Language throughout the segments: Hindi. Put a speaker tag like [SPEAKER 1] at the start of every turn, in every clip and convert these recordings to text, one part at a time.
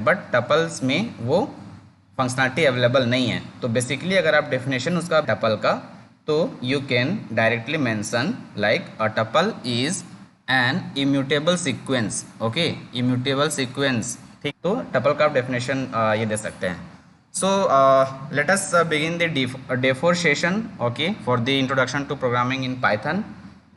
[SPEAKER 1] बट टपल्स में वो फंक्शनलिटी अवेलेबल नहीं है। तो बेसिकली अगर आप डेफिनेशन उसका टपल का, तो you can directly mention like a tuple is an immutable sequence. Okay, immutable sequence, ठीक। तो टपल का आप डेफिनेशन ये दे सकते हैं। So let us begin the fourth session, okay, for the introduction to programming in Python.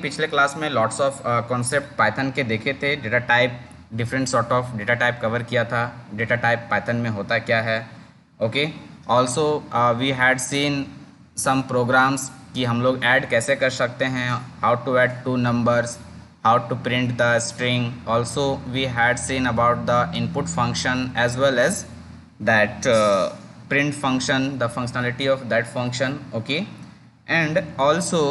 [SPEAKER 1] पिछले क्लास में लॉट्स ऑफ कॉन्सेप्ट पाइथन के देखे थे। Data type, different sort of data type cover किया था। डेटा टाइप पाइथन में होता क्या है, okay. Also we had seen some programs कि हम लोग ऐड कैसे कर सकते हैं, how to add two numbers, how to print the string. Also we had seen about the input function as well as that print function, the functionality of that function, okay. And also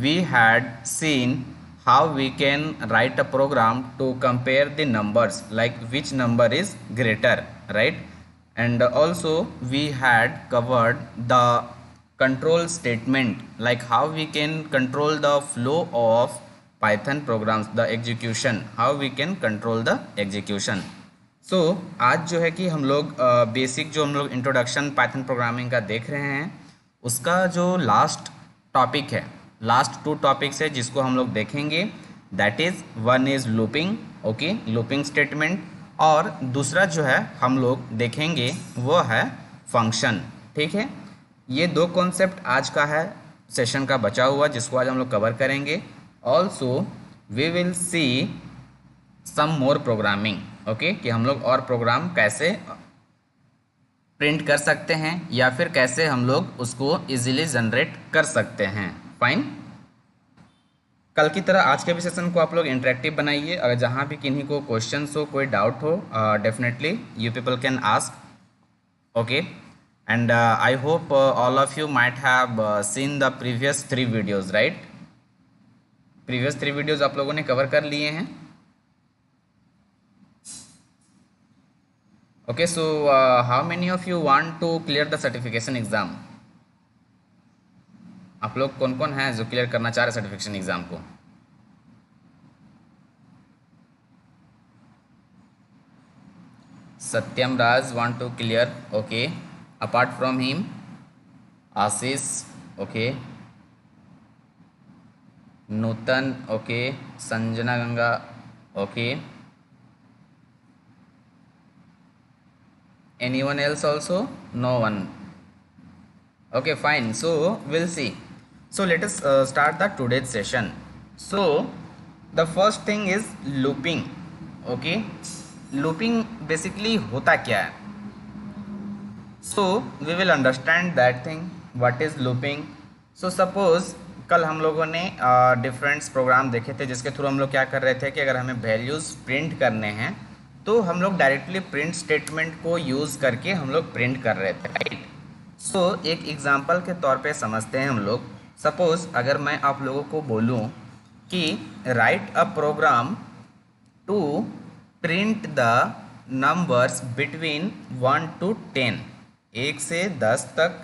[SPEAKER 1] we had seen how we can write a program to compare the numbers, like which number is greater, right. And also we had covered the control statement, like how we can control the flow of Python programs, the execution, how we can control the execution. So आज जो है कि हम लोग बेसिक जो हम लोग इंट्रोडक्शन पाइथन प्रोग्रामिंग का देख रहे हैं, उसका जो लास्ट टॉपिक है, लास्ट 2 टॉपिक्स है जिसको हम लोग देखेंगे। That is one is looping, okay, looping statement, और दूसरा जो है हम लोग देखेंगे वो है फंक्शन, ठीक है। ये 2 कॉन्सेप्ट आज का है सेशन का बचा हुआ, जिसको आज हम लोग कवर करेंगे। Also we will see some more programming, okay, कि हम लोग और प्रोग्राम कैसे प्रिंट कर सकते हैं या फिर कैसे हम लोग उसको इजीली जनरेट कर सकते हैं। फाइन। कल की तरह आज के भी सेशन को आप लोग इंटरेक्टिव बनाइए। अगर जहाँ भी किन्हीं को क्वेश्चंस हो, कोई डाउट हो, definitely you people can ask, okay. And I hope all of you might have seen the previous 3 videos, right. Previous 3 videos आप लोगों ने कवर कर लिए हैं। Okay, so how many of you want to clear the certification exam? आप लोग कौन कौन हैं जो क्लियर करना चाह रहे सर्टिफिकेशन एग्ज़ाम को? Satyam Raj want to clear, okay. Apart from him, Ashish, okay, Nutan, okay, Sanjana Ganga, okay. Anyone else also? No one. Okay, fine. So we'll see. So let us start the today's session. So the first thing is looping. Okay, looping basically होता क्या है? So we will understand that thing. What is looping? So suppose कल हम लोगों ने डिफरेंट्स प्रोग्राम देखे थे जिसके थ्रू हम लोग क्या कर रहे थे कि अगर हमें वैल्यूज़ प्रिंट करने हैं तो हम लोग डायरेक्टली प्रिंट स्टेटमेंट को यूज़ करके हम लोग प्रिंट कर रहे थे, राइट। सो एक एग्जांपल के तौर पे समझते हैं हम लोग। सपोज़ अगर मैं आप लोगों को बोलूं कि write a program to print the numbers between 1 to 10, 1 से 10 तक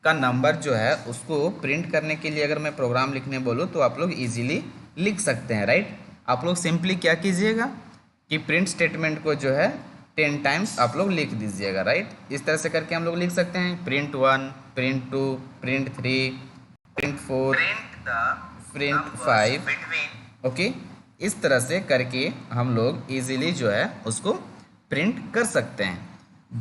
[SPEAKER 1] का नंबर जो है उसको प्रिंट करने के लिए अगर मैं प्रोग्राम लिखने बोलूँ तो आप लोग इजीली लिख सकते हैं, राइट। आप लोग सिंपली क्या कीजिएगा कि प्रिंट स्टेटमेंट को जो है 10 टाइम्स आप लोग लिख दीजिएगा, राइट। इस तरह से करके हम लोग लिख सकते हैं print 1, print 2, print 3, print 4, print 5, okay. इस तरह से करके हम लोग इजीली जो है उसको प्रिंट कर सकते हैं।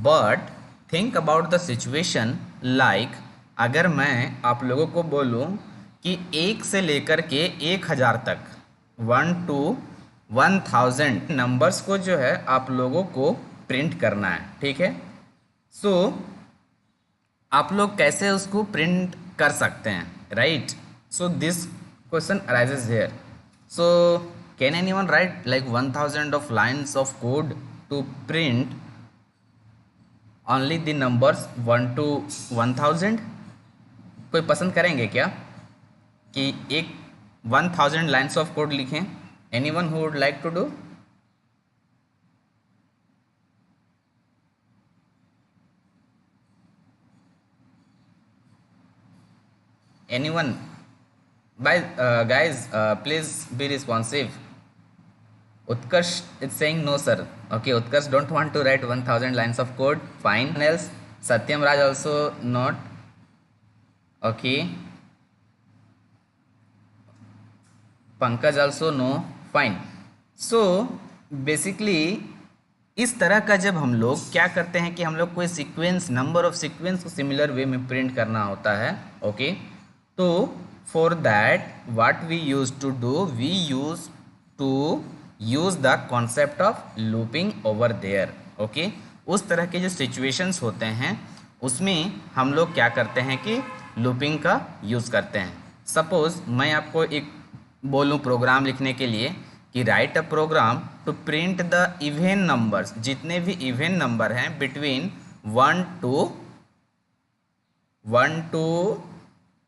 [SPEAKER 1] But think about the situation, like अगर मैं आप लोगों को बोलूं कि 1 से लेकर के 1000 तक, 1 to 1000 नंबर्स को जो है आप लोगों को प्रिंट करना है, ठीक है। सो आप लोग कैसे उसको प्रिंट कर सकते हैं, right. So this question arises here. So can anyone write like 1000 of lines of code to print only the numbers 1 to 1000? कोई पसंद करेंगे क्या कि एक 1000 लाइन्स ऑफ कोड लिखें? Anyone who would like to do? Anyone? By guys, please be responsive. Utkarsh is saying no, sir. Okay, Utkarsh don't want to write 1000 lines of code. Fine. Else, Satyam Raj also not. Okay. Pankaj also no. Fine. So basically इस तरह का जब हम लोग क्या करते हैं कि हम लोग कोई सीक्वेंस, नंबर ऑफ सीक्वेंस को सिमिलर वे में प्रिंट करना होता है. ओके, तो for that what we use to do, we use to use the concept of looping over there. Okay, उस तरह के जो सिचुएशंस होते हैं उसमें हम लोग क्या करते हैं कि लूपिंग का यूज़ करते हैं. सपोज मैं आपको एक बोलूँ प्रोग्राम लिखने के लिए कि write a program to print the even numbers, जितने भी इवन नंबर हैं बिटवीन 1 to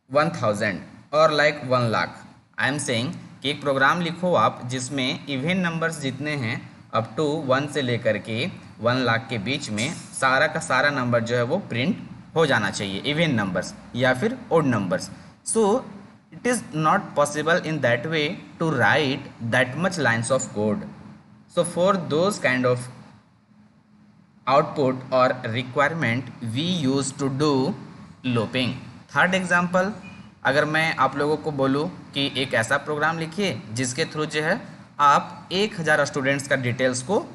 [SPEAKER 1] 1000 और like 1 lakh. I am saying कि एक प्रोग्राम लिखो आप जिसमें इवन नंबर्स जितने हैं अप टू 1 से लेकर के 1 लाख के बीच में सारा का सारा नंबर जो है वो प्रिंट हो जाना चाहिए, इवन नंबर्स या फिर odd numbers. So it is not possible in that way to write that much lines of code. So for those kind of output or requirement we used to do looping. Third example, अगर मैं आप लोगों को बोलूँ कि एक ऐसा प्रोग्राम लिखिए जिसके थ्रू जो है आप 1000 स्टूडेंट्स का डिटेल्स को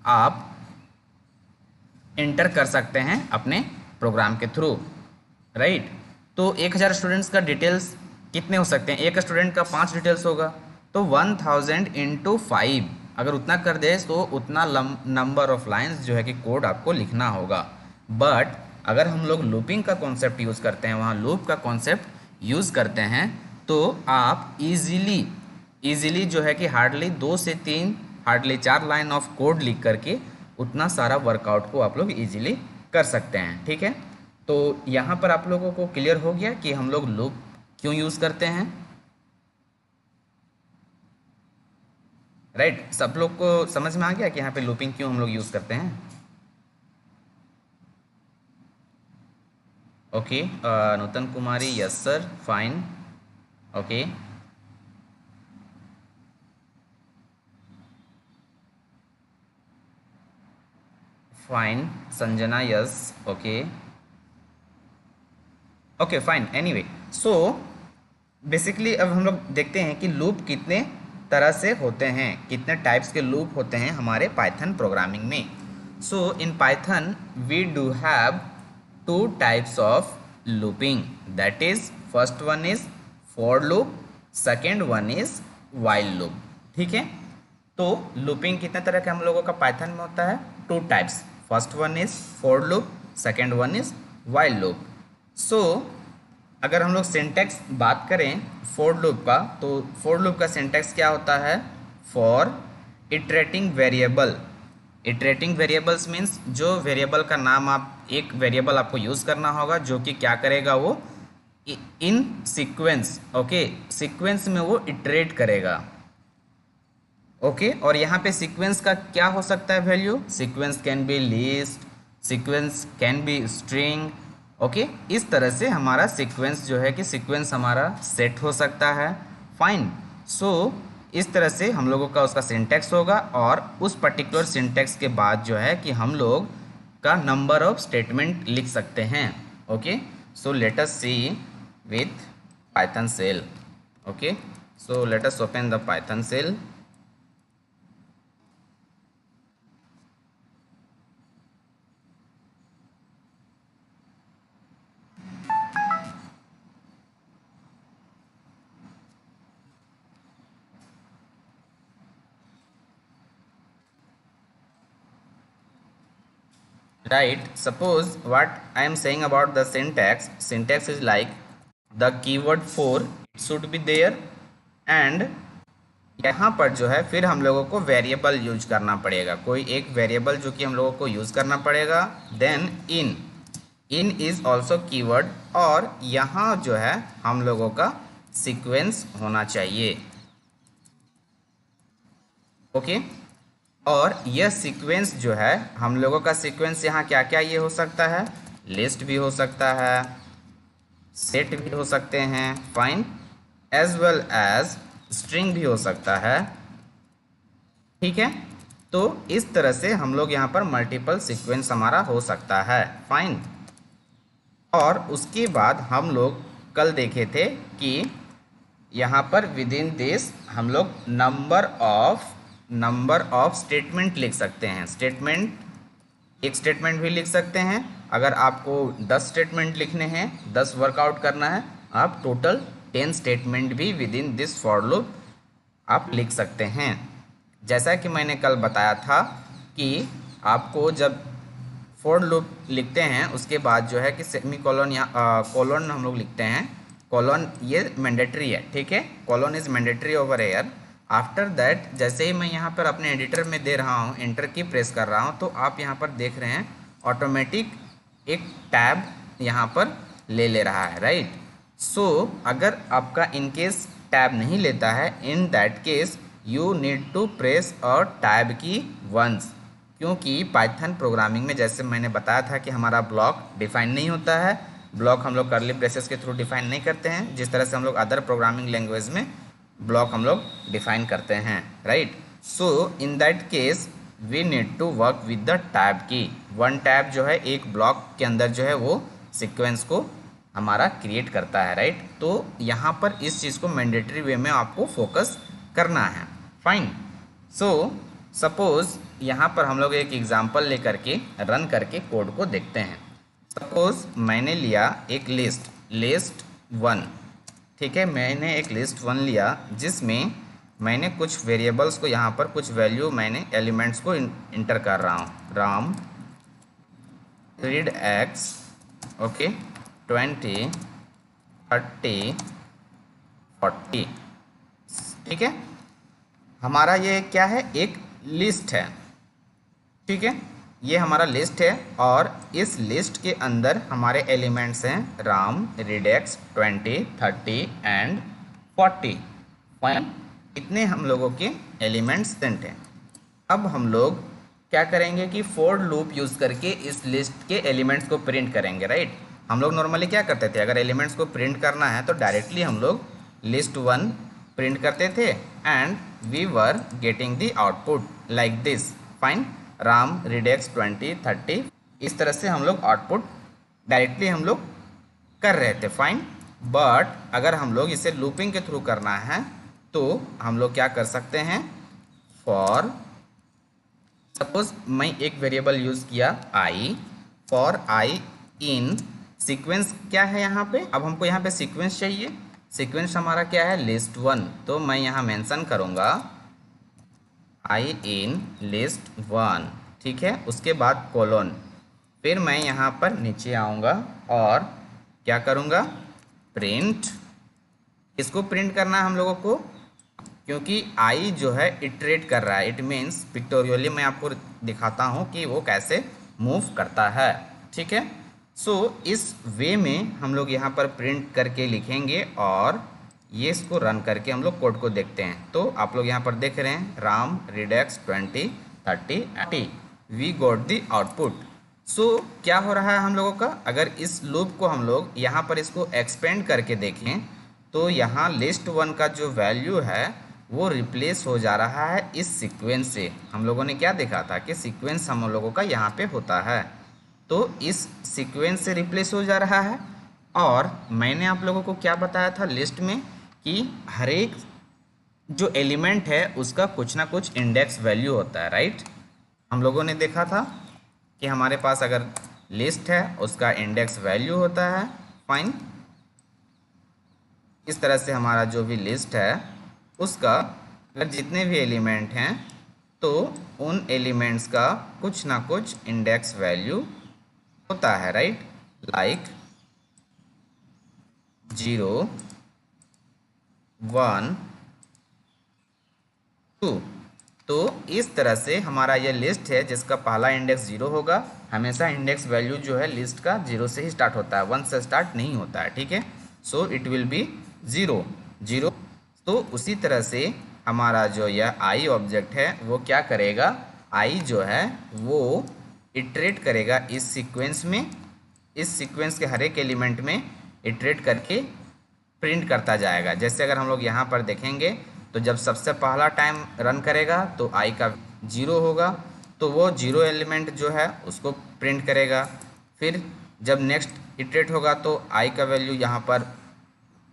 [SPEAKER 1] आप इंटर कर सकते हैं अपने प्रोग्राम के थ्रू, राइट. तो 1000 स्टूडेंट्स का डिटेल्स कितने हो सकते हैं, एक स्टूडेंट का 5 डिटेल्स होगा, तो 1000 इंटू 5 अगर उतना कर दे तो उतना नंबर ऑफ लाइंस जो है कि कोड आपको लिखना होगा. बट अगर हम लोग लूपिंग का कॉन्सेप्ट यूज़ करते हैं, वहाँ लूप का कॉन्सेप्ट यूज़ करते हैं, तो आप इजीली जो है कि हार्डली 2 से 3 हार्डली 4 लाइन ऑफ कोड लिख करके उतना सारा वर्कआउट को आप लोग इजीली कर सकते हैं. ठीक है, तो यहाँ पर आप लोगों को क्लियर हो गया कि हम लोग लूप क्यों यूज़ करते हैं, राइट. सब लोग को समझ में आ गया कि यहाँ पे लूपिंग क्यों हम लोग यूज़ करते हैं. Okay, Nutan Kumari, yes sir, fine. Okay, fine. Sanjana, yes. Okay, okay, fine. Anyway, so basically अब हम लोग देखते हैं कि लूप कितने तरह से होते हैं, कितने टाइप्स के लूप होते हैं हमारे पाइथन प्रोग्रामिंग में. So in Python we do have 2 types of looping. That is first one is for loop, second one is while loop. ठीक है, तो लूपिंग कितने तरह के हम लोगों का पाइथन में होता है, 2 types. First one is for loop, second one is while loop. So अगर हम लोग सिंटैक्स बात करें फॉर लूप का, तो फॉर लूप का सिंटैक्स क्या होता है, for iterating variable. Iterating variables means जो वेरिएबल का नाम आप, एक वेरिएबल आपको यूज़ करना होगा जो कि क्या करेगा, वो इन सीक्वेंस, ओके, सीक्वेंस में वो इटरेट करेगा. ओके, और यहाँ पे सीक्वेंस का क्या हो सकता है value, sequence can be list, sequence can be string. Okay, इस तरह से हमारा सीक्वेंस जो है कि सीक्वेंस हमारा सेट हो सकता है. फाइन. सो इस तरह से हम लोगों का उसका सिंटैक्स होगा, और उस पर्टिकुलर सिंटैक्स के बाद जो है कि हम लोग का नंबर ऑफ स्टेटमेंट लिख सकते हैं. Okay, so let us see with Python shell. Okay, so let us open the Python shell. Right, suppose what I am saying about the syntax is like the keyword for it should be there, and यहाँ पर जो है फिर हम लोगों को वेरिएबल यूज करना पड़ेगा, कोई एक वेरिएबल जो कि हम लोगों को यूज करना पड़ेगा. Then in is also keyword, और यहाँ जो है हम लोगों का सीक्वेंस होना चाहिए. ओके, और यह सीक्वेंस जो है हम लोगों का सीक्वेंस यहाँ क्या क्या ये हो सकता है, लिस्ट भी हो सकता है, सेट भी हो सकते हैं, fine, as well as string भी हो सकता है. ठीक है। तो इस तरह से हम लोग यहाँ पर मल्टीपल सीक्वेंस हमारा हो सकता है। फाइन। और उसके बाद हम लोग कल देखे थे कि यहाँ पर विद इन दिस हम लोग नंबर ऑफ स्टेटमेंट लिख सकते हैं। स्टेटमेंट, एक स्टेटमेंट भी लिख सकते हैं। अगर आपको 10 स्टेटमेंट लिखने हैं, 10 वर्कआउट करना है, आप टोटल 10 स्टेटमेंट भी with in this for loop आप लिख सकते हैं। जैसा कि मैंने कल बताया था कि आपको जब फॉर लूप लिखते हैं उसके बाद जो है कि सेमी कॉलन या कॉलन हम लोग लिखते हैं। कॉलन ये मैंडेटरी है, ठीक है। Colon is mandatory over air. After that जैसे ही मैं यहाँ पर अपने एडिटर में दे रहा हूँ, एंटर की प्रेस कर रहा हूँ, तो आप यहाँ पर देख रहे हैं ऑटोमेटिक एक टैब यहाँ पर ले रहा है, राइट। सो अगर आपका इनकेस टैब नहीं लेता है, in that case you need to press a tab key once, क्योंकि पाइथन प्रोग्रामिंग में जैसे मैंने बताया था कि हमारा ब्लॉक डिफाइन नहीं होता है। ब्लॉक हम लोग कर्ली ब्रेसेस के थ्रू डिफाइन नहीं करते हैं, जिस तरह से हम लोग अदर प्रोग्रामिंग लैंग्वेज में ब्लॉक हम लोग डिफाइन करते हैं, right. So in that case we need to work with the tab key. One tab जो है एक ब्लॉक के अंदर जो है वो सीक्वेंस को हमारा क्रिएट करता है, राइट। तो यहाँ पर इस चीज़ को मैंडेटरी वे में आपको फोकस करना है। फाइन। सो सपोज यहाँ पर हम लोग एक एग्जांपल लेकर के रन करके कोड को देखते हैं। सपोज मैंने लिया एक लिस्ट 1, ठीक है। मैंने एक लिस्ट 1 लिया जिसमें मैंने कुछ वेरिएबल्स को यहाँ पर कुछ वैल्यू मैंने एलिमेंट्स को इंटर कर रहा हूँ। राम रीड एक्स, ओके, 20 30 40, ठीक है। हमारा ये क्या है, एक लिस्ट है, ठीक है। ये हमारा लिस्ट है और इस लिस्ट के अंदर हमारे एलिमेंट्स हैं राम, रीडेक्स, 20 30 एंड 40। फाइन। इतने हम लोगों के एलिमेंट्स सेंट हैं। अब हम लोग क्या करेंगे कि फॉर लूप यूज़ करके इस लिस्ट के एलिमेंट्स को प्रिंट करेंगे, राइट। हम लोग नॉर्मली क्या करते थे, अगर एलिमेंट्स को प्रिंट करना है तो डायरेक्टली हम लोग लिस्ट 1 प्रिंट करते थे and we were getting the output like this. Fine. Ram, Readex, 20 30, इस तरह से हम लोग आउटपुट डायरेक्टली हम लोग कर रहे थे। फाइन। बट अगर हम लोग इसे लूपिंग के थ्रू करना है तो हम लोग क्या कर सकते हैं, फॉर सपोज मैं एक वेरिएबल यूज़ किया आई, फॉर आई इन सीक्वेंस क्या है यहाँ पे, अब हमको यहाँ पे सीक्वेंस चाहिए। सीक्वेंस हमारा क्या है, लिस्ट 1, तो मैं यहाँ मेंशन करूँगा आई इन लिस्ट 1, ठीक है। उसके बाद कोलोन, फिर मैं यहाँ पर नीचे आऊँगा और क्या करूँगा, प्रिंट। इसको प्रिंट करना है हम लोगों को क्योंकि आई जो है इटरेट कर रहा है। इट मीन्स पिक्टोरियली मैं आपको दिखाता हूँ कि वो कैसे मूव करता है, ठीक है। सो इस वे में हम लोग यहाँ पर प्रिंट करके लिखेंगे और ये इसको रन करके हम लोग कोड को देखते हैं। तो आप लोग यहाँ पर देख रहे हैं Ram, Readex, 20 30 80, we got the output. So क्या हो रहा है हम लोगों का, अगर इस लूप को हम लोग यहाँ पर इसको एक्सपेंड करके देखें तो यहाँ लिस्ट 1 का जो वैल्यू है वो रिप्लेस हो जा रहा है इस सीक्वेंस से। हम लोगों ने क्या देखा था कि सीक्वेंस हम लोगों का यहाँ पे होता है, तो इस सीक्वेंस से रिप्लेस हो जा रहा है। और मैंने आप लोगों को क्या बताया था लिस्ट में कि हर एक जो एलिमेंट है उसका कुछ ना कुछ इंडेक्स वैल्यू होता है, राइट। हम लोगों ने देखा था कि हमारे पास अगर लिस्ट है उसका इंडेक्स वैल्यू होता है। फाइन। इस तरह से हमारा जो भी लिस्ट है उसका अगर जितने भी एलिमेंट हैं तो उन एलिमेंट्स का कुछ ना कुछ इंडेक्स वैल्यू होता है, राइट। लाइक 0 1 2। तो इस तरह से हमारा ये लिस्ट है जिसका पहला इंडेक्स 0 होगा। हमेशा इंडेक्स वैल्यू जो है लिस्ट का 0 से ही स्टार्ट होता है, 1 से स्टार्ट नहीं होता है, ठीक है। सो इट विल बी 0 0। तो उसी तरह से हमारा जो यह आई ऑब्जेक्ट है वो क्या करेगा, आई जो है वो इटरेट करेगा इस सीक्वेंस में, इस सीक्वेंस के हर एक एलिमेंट में इटरेट करके प्रिंट करता जाएगा। जैसे अगर हम लोग यहाँ पर देखेंगे तो जब सबसे पहला टाइम रन करेगा तो आई का 0 होगा, तो वो 0 एलिमेंट जो है उसको प्रिंट करेगा। फिर जब नेक्स्ट इटरेट होगा तो आई का वैल्यू यहाँ पर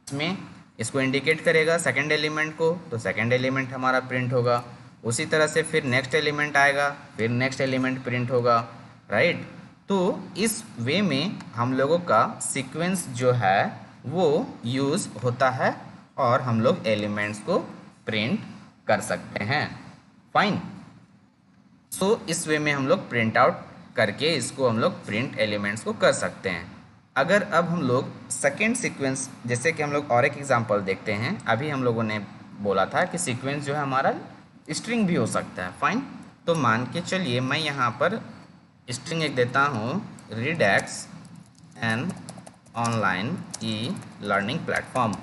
[SPEAKER 1] इसमें इसको इंडिकेट करेगा सेकंड एलिमेंट को, तो सेकंड एलिमेंट हमारा प्रिंट होगा। उसी तरह से फिर नेक्स्ट एलिमेंट आएगा, फिर नेक्स्ट एलिमेंट प्रिंट होगा, राइट। तो इस वे में हम लोगों का सीक्वेंस जो है वो यूज़ होता है और हम लोग एलिमेंट्स को प्रिंट कर सकते हैं। फाइन। सो इस वे में हम लोग प्रिंट आउट करके इसको हम लोग प्रिंट एलिमेंट्स को कर सकते हैं। अगर अब हम लोग सेकेंड सीक्वेंस, जैसे कि हम लोग और एक एग्जांपल देखते हैं, अभी हम लोगों ने बोला था कि सीक्वेंस जो है हमारा स्ट्रिंग भी हो सकता है। फाइन। तो मान के चलिए मैं यहाँ पर स्ट्रिंग एक देता हूँ, Readex an online e learning platform.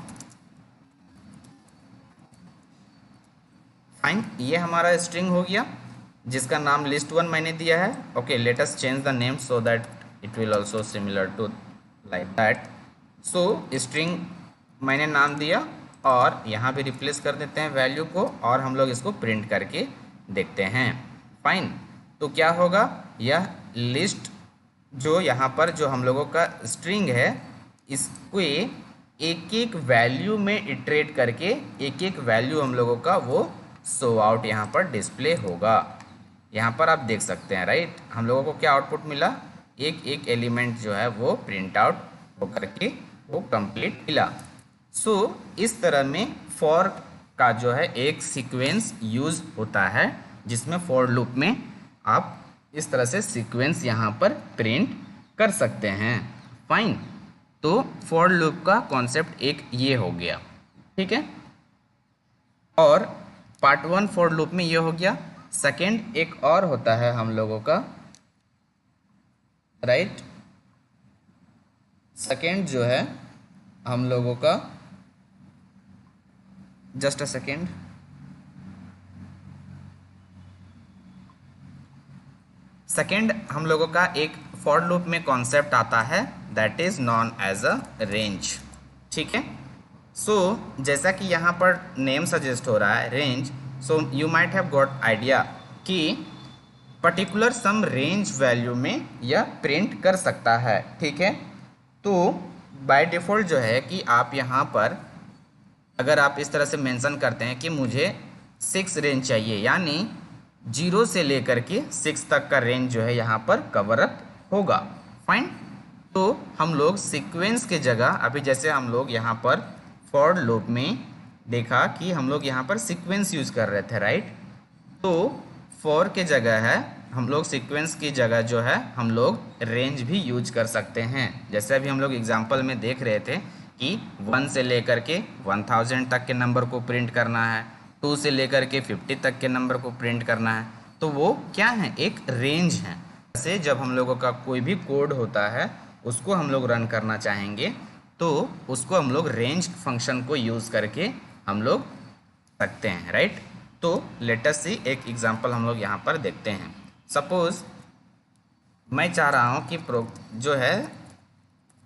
[SPEAKER 1] Fine, ये हमारा स्ट्रिंग हो गया जिसका नाम list1 मैंने दिया है। Okay, let us change the name so that it will also similar to like that. So string मैंने नाम दिया और यहाँ भी रिप्लेस कर देते हैं वैल्यू को और हम लोग इसको प्रिंट करके देखते हैं। फाइन। तो क्या होगा, यह लिस्ट जो यहाँ पर जो हम लोगों का स्ट्रिंग है इसको एक एक वैल्यू में इटरेट करके एक एक वैल्यू हम लोगों का वो शो आउट यहाँ पर डिस्प्ले होगा। यहाँ पर आप देख सकते हैं, राइट। हम लोगों को क्या आउटपुट मिला, एक एक एलिमेंट जो है वो प्रिंट आउट होकर के वो कंप्लीट मिला। सो इस तरह में फॉर का जो है एक सीक्वेंस यूज होता है जिसमें फॉर लूप में आप इस तरह से सीक्वेंस यहाँ पर प्रिंट कर सकते हैं। फाइन। तो फॉर लूप का कॉन्सेप्ट एक ये हो गया, ठीक है। और पार्ट 1 फॉर लूप में ये हो गया। सेकेंड एक और होता है हम लोगों का, राइट। सेकेंड जो है हम लोगों का, जस्ट अ सेकेंड, सेकेंड हम लोगों का एक फॉर लूप में कॉन्सेप्ट आता है that is known as a range, ठीक है। सो जैसा कि यहाँ पर नेम सजेस्ट हो रहा है range, so you might have got idea कि पर्टिकुलर सम रेंज वैल्यू में यह प्रिंट कर सकता है, ठीक है। तो बाय डिफ़ॉल्ट जो है कि आप यहाँ पर अगर आप इस तरह से मेंशन करते हैं कि मुझे 6 रेंज चाहिए, यानी 0 से लेकर के 6 तक का रेंज जो है यहाँ पर कवर अप होगा। फाइन। तो हम लोग सीक्वेंस के जगह, अभी जैसे हम लोग यहाँ पर फॉर लूप में देखा कि हम लोग यहाँ पर सीक्वेंस यूज़ कर रहे थे, राइट। तो फॉर के जगह है हम लोग सीक्वेंस की जगह जो है हम लोग रेंज भी यूज कर सकते हैं। जैसे अभी हम लोग एग्जांपल में देख रहे थे कि 1 से लेकर के 1000 तक के नंबर को प्रिंट करना है, 2 से लेकर के 50 तक के नंबर को प्रिंट करना है, तो वो क्या है, एक रेंज है। जैसे जब हम लोगों का कोई भी कोड होता है उसको हम लोग रन करना चाहेंगे तो उसको हम लोग रेंज फंक्शन को यूज़ करके हम लोग सकते हैं, राइट। तो लेट अस सी एक एग्जांपल हम लोग यहाँ पर देखते हैं। सपोज मैं चाह रहा हूँ कि जो है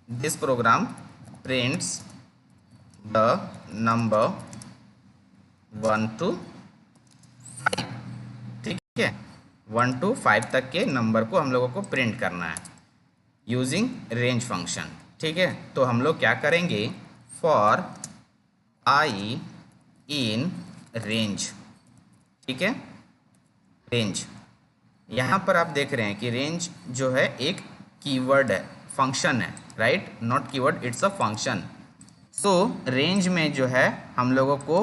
[SPEAKER 1] this program prints the number 1 to 5, ठीक है। 1 to 5 तक के नंबर को हम लोगों को प्रिंट करना है यूजिंग रेंज फंक्शन, ठीक है। तो हम लोग क्या करेंगे, फॉर आई इन रेंज, ठीक है। रेंज, यहाँ पर आप देख रहे हैं कि रेंज जो है एक कीवर्ड है, फंक्शन है, right. Not keyword, it's a function. So range में जो है हम लोगों को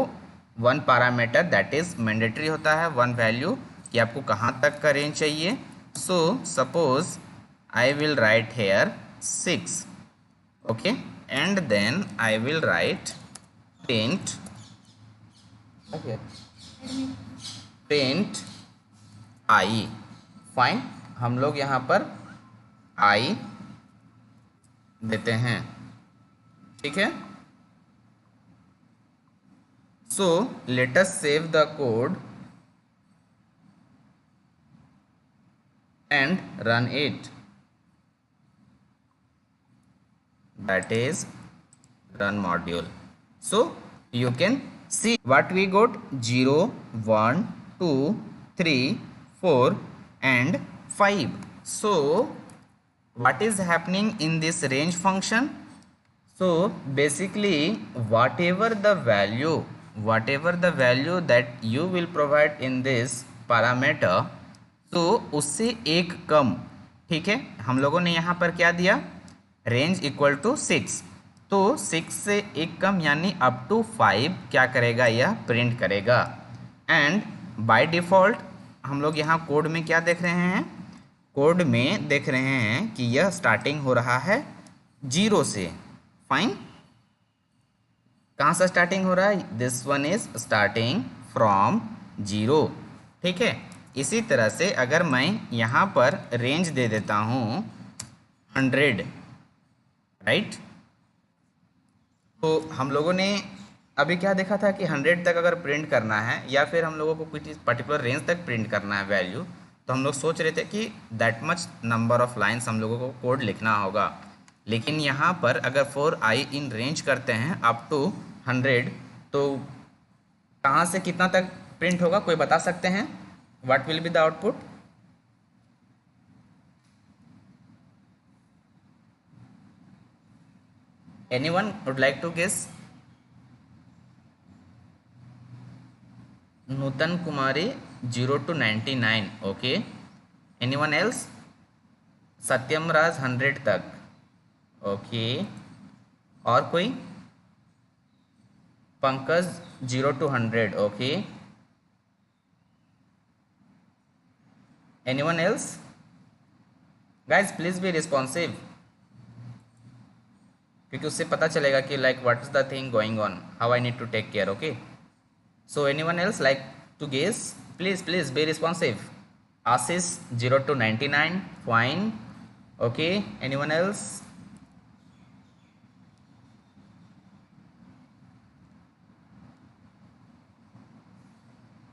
[SPEAKER 1] 1 पैरामीटर दैट इज मैंडेटरी होता है, 1 वैल्यू कि आपको कहाँ तक का रेंज चाहिए। So suppose I will write here 6, okay, and then I will write print, okay, print i. Fine. हम लोग यहाँ पर आई देते हैं, ठीक है। So let us save the code and run it, that is run module. So you can See what we got, 0, 1, 2, 3, 4 and 5. So what is happening in this range function? So basically whatever the value that you will provide in this parameter, तो उससे एक कम, ठीक है, हम लोगों ने यहाँ पर क्या दिया, रेंज इक्वल टू 6, तो 6 से एक कम यानी अप टू 5 क्या करेगा, यह प्रिंट करेगा। एंड बाय डिफ़ॉल्ट हम लोग यहाँ कोड में क्या देख रहे हैं, कोड में देख रहे हैं कि यह स्टार्टिंग हो रहा है 0 से। फाइन, कहाँ से स्टार्टिंग हो रहा है, this one is starting from 0, ठीक है। इसी तरह से अगर मैं यहाँ पर रेंज दे देता हूँ 100, राइट, तो हम लोगों ने अभी क्या देखा था कि 100 तक अगर प्रिंट करना है या फिर हम लोगों को कुछ पर्टिकुलर रेंज तक प्रिंट करना है वैल्यू, तो हम लोग सोच रहे थे कि that much number of lines हम लोगों को कोड लिखना होगा। लेकिन यहाँ पर अगर फॉर आई इन रेंज करते हैं अप टू 100, तो कहाँ से कितना तक प्रिंट होगा, कोई बता सकते हैं, what will be the output? Anyone would like to guess? Nutan Kumari 0 to 99, okay. Anyone else? Satyam Raj 100 तक, ओके। और कोई? Pankaj 0 to 100, okay. Anyone else? Guys please be responsive, क्योंकि उससे पता चलेगा कि like what is the thing going on, how I need to take care, okay. So anyone else like to guess? Please be responsive. Ashish 0 to 99, fine, okay. Anyone else?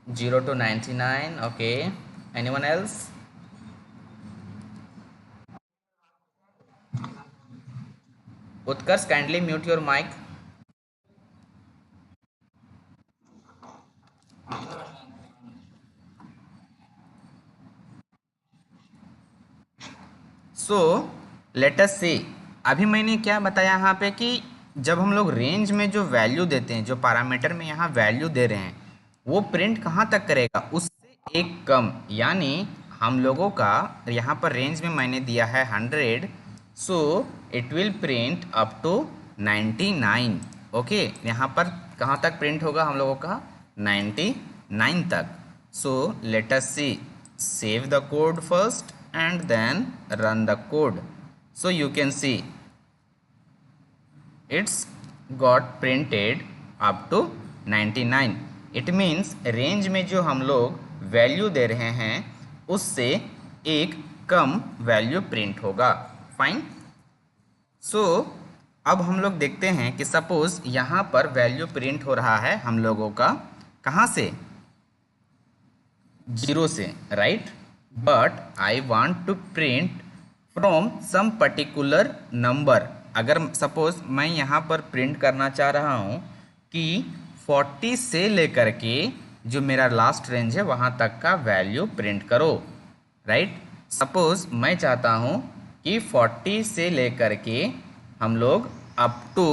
[SPEAKER 1] Zero to 99, okay. Anyone else? Utkarsh, kindly mute your mic. So let अस से, अभी मैंने क्या बताया यहाँ पे कि जब हम लोग रेंज में जो वैल्यू देते हैं, जो पैरामीटर में यहाँ वैल्यू दे रहे हैं, वो प्रिंट कहाँ तक करेगा, उससे एक कम। यानी हम लोगों का यहाँ पर रेंज में मैंने दिया है 100, so it will print up to 99, okay. यहाँ पर कहाँ तक प्रिंट होगा हम लोगों का, 99 तक। So let us see, save the code first and then run the code. So you can see it's got printed up to 99. It means range में जो हम लोग वैल्यू दे रहे हैं उससे एक कम वैल्यू प्रिंट होगा। फाइन, सो अब हम लोग देखते हैं कि सपोज यहाँ पर वैल्यू प्रिंट हो रहा है हम लोगों का कहाँ से, 0 से, right. But I want to print from some particular number. अगर सपोज मैं यहाँ पर प्रिंट करना चाह रहा हूँ कि 40 से लेकर के जो मेरा लास्ट रेंज है वहाँ तक का वैल्यू प्रिंट करो, राइट। सपोज मैं चाहता हूँ कि 40 से लेकर के हम लोग अप टू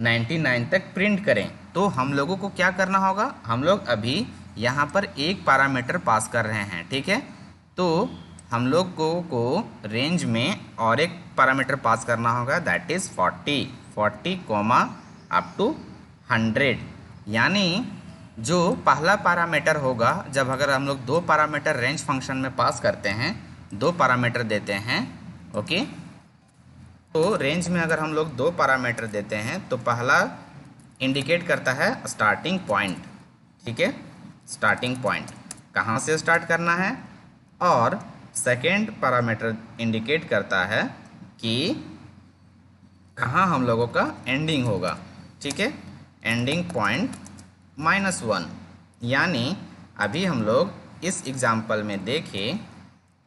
[SPEAKER 1] 99 तक प्रिंट करें, तो हम लोगों को क्या करना होगा, हम लोग अभी यहाँ पर एक पैरामीटर पास कर रहे हैं, ठीक है। तो हम लोग को रेंज में और एक पैरामीटर पास करना होगा, that is 40 comma up to 100। यानी जो पहला पैरामीटर होगा, जब अगर हम लोग दो पैरामीटर रेंज फंक्शन में पास करते हैं, दो पैरामीटर देते हैं, ओके, तो रेंज में अगर हम लोग दो पैरामीटर देते हैं तो पहला इंडिकेट करता है स्टार्टिंग पॉइंट, ठीक है, स्टार्टिंग पॉइंट कहाँ से स्टार्ट करना है, और सेकेंड पैरामीटर इंडिकेट करता है कि कहाँ हम लोगों का एंडिंग होगा, ठीक है, एंडिंग पॉइंट -1। यानी अभी हम लोग इस एग्जाम्पल में देखें